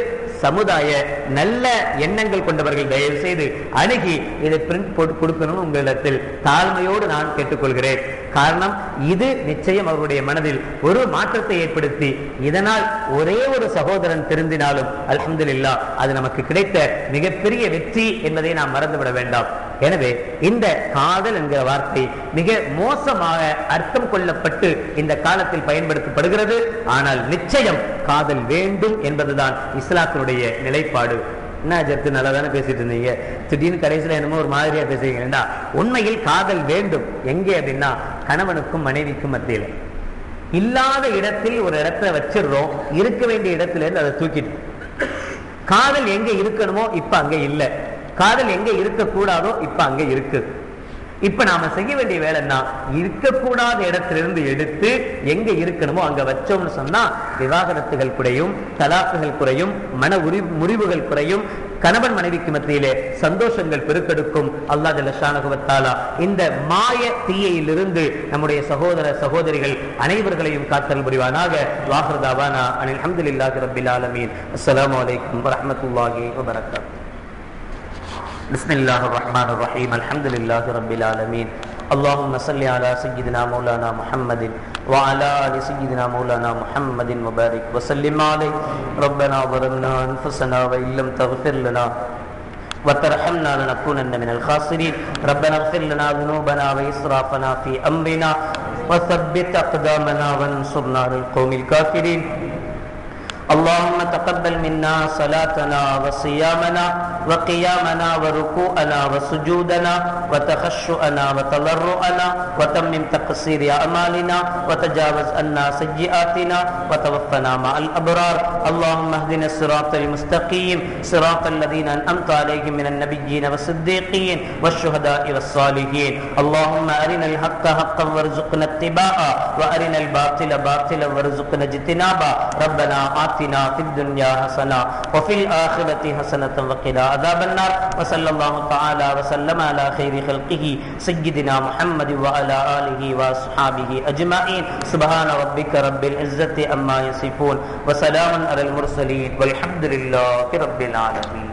B: சமுதாய நல்ல எண்ணங்கள் கொண்டவர்கள் தயவு செய்து அணுகி இதை பிரிண்ட் போட்டு கொடுக்கணும் உங்களிடத்தில் தாழ்மையோடு நான் கேட்டுக்கொள்கிறேன். காரணம், இது நிச்சயம் அவருடைய மனதில் ஒரு மாற்றத்தை ஏற்படுத்தி இதனால் ஒரே ஒரு சகோதரன் திருந்தினாலும் அல்ஹம்துலில்லாஹ் அது நமக்கு கிடைத்த மிகப்பெரிய வெற்றி என்பதை நாம் மறந்துவிட வேண்டாம். எனவே இந்த காதல் என்கிற வார்த்தை மிக மோசமாக அர்த்தம் கொள்ளப்பட்டு இந்த காலத்தில் பயன்படுத்தப்படுகிறது. ஆனால் நிச்சயம் காதல் வேண்டும் என்பதுதான் இஸ்லாத்தினுடைய நிலைப்பாடு. என்ன ஜெர்த்து நல்லா தானே பேசிட்டு இருந்தீங்க, திடீர்னு கடைசியில் என்னமோ ஒரு மாதிரியா பேசுறீங்கன்னா, உண்மையில் காதல் வேண்டும். எங்கே அப்படின்னா கணவனுக்கும் மனைவிக்கும் மத்தியில் இல்லாத இடத்தில் ஒரு இடத்தை வச்சிடுறோம், இருக்க வேண்டிய இடத்துல இருந்து அதை தூக்கிட்டு. காதல் எங்க இருக்கணுமோ இப்ப அங்க இல்லை, காதல் எங்க இருக்கக்கூடாதோ இப்ப அங்க இருக்கு. இப்ப நாம செய்ய வேண்டிய வேலைன்னா இருக்கக்கூடாத இடத்திலிருந்து எடுத்து எங்க இருக்கணுமோ அங்க வச்சோம்னு சொன்னா விவாகரத்துகள் குறையும், தலாக்குகள் குறையும், மன முறிவுகள் குறையும், கணவன் மனைவிக்கு மத்தியிலே சந்தோஷங்கள் பெருக்கெடுக்கும். அல்லாஹ் ஜல்ல ஷானஹு வ தஆலா இந்த மாய தீயிலிருந்து நம்முடைய சகோதர சகோதரிகள் அனைவர்களையும் காத்தல் புரிவானாக. வாஹிரு தஅவானா அனில் ஹம்துலில்லாஹி ரப்பில் ஆலமீன். அஸ்ஸலாமு அலைக்கும் வ ரஹ்மத்துல்லாஹி வ பரகாத்துஹு. பிஸ்மில்லாஹிர் ரஹ்மானிர் ரஹீம். அல்ஹம்துலில்லாஹி ரப்பில் ஆலமீன். اللهم صل على سيدنا مولانا محمد وعلى آل سيدنا مولانا محمد وبارك وسلم عليه. ربنا ظلمنا أنفسنا وإن لم تغفر لنا وترحمنا لنكونن من الخاسرين. ربنا اغفر لنا ذنوبنا وإسرافنا في أمرنا وثبت أقدامنا وانصرنا على القوم الكافرين. اللهم تقبل منا صلاتنا وصيامنا وقيامنا وركوعنا وسجودنا وتخشعنا وتضرعنا وتمم تقصير أعمالنا وتجاوز عنا سيئاتنا وتوفنا مع الأبرار. اللهم اهدنا الصراط المستقيم صراط الذين أنعمت عليهم من النبيين والصديقين والشهداء والصالحين. اللهم أرنا الحق حقا وارزقنا اتباعه وأرنا الباطل باطلا وارزقنا اجتنابه. ربنا آتنا في الدنيا حسنة وفي الآخرة حسنة وقنا عذاب النار. وصلى الله تعالى وسلم على خير خلقه سيدنا محمد وعلى آله وأصحابه أجمعين. سبحان ربك رب العزة عما يصفون وسلام على المرسلين والحمد لله رب العالمين.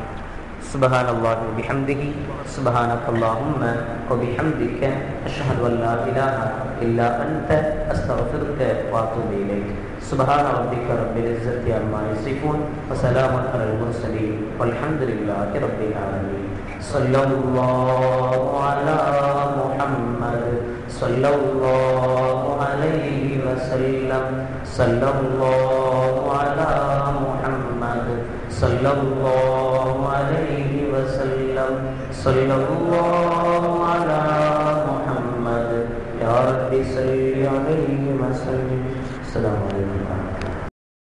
B: سبحان الله وبحمده سبحانك اللهم وبحمدك أشهد أن لا إله إلا أنت أستغفرك وأتوب إليك. سبحان ربك رب العزة عما يصفون وسلام على المرسلين والحمد لله رب العالمين. صلى الله على محمد صلى الله عليه وسلم. صلى الله على محمد صلى الله عليه وسلم. صلى الله على محمد يا رب صل عليه وسلم. السلام عليكم.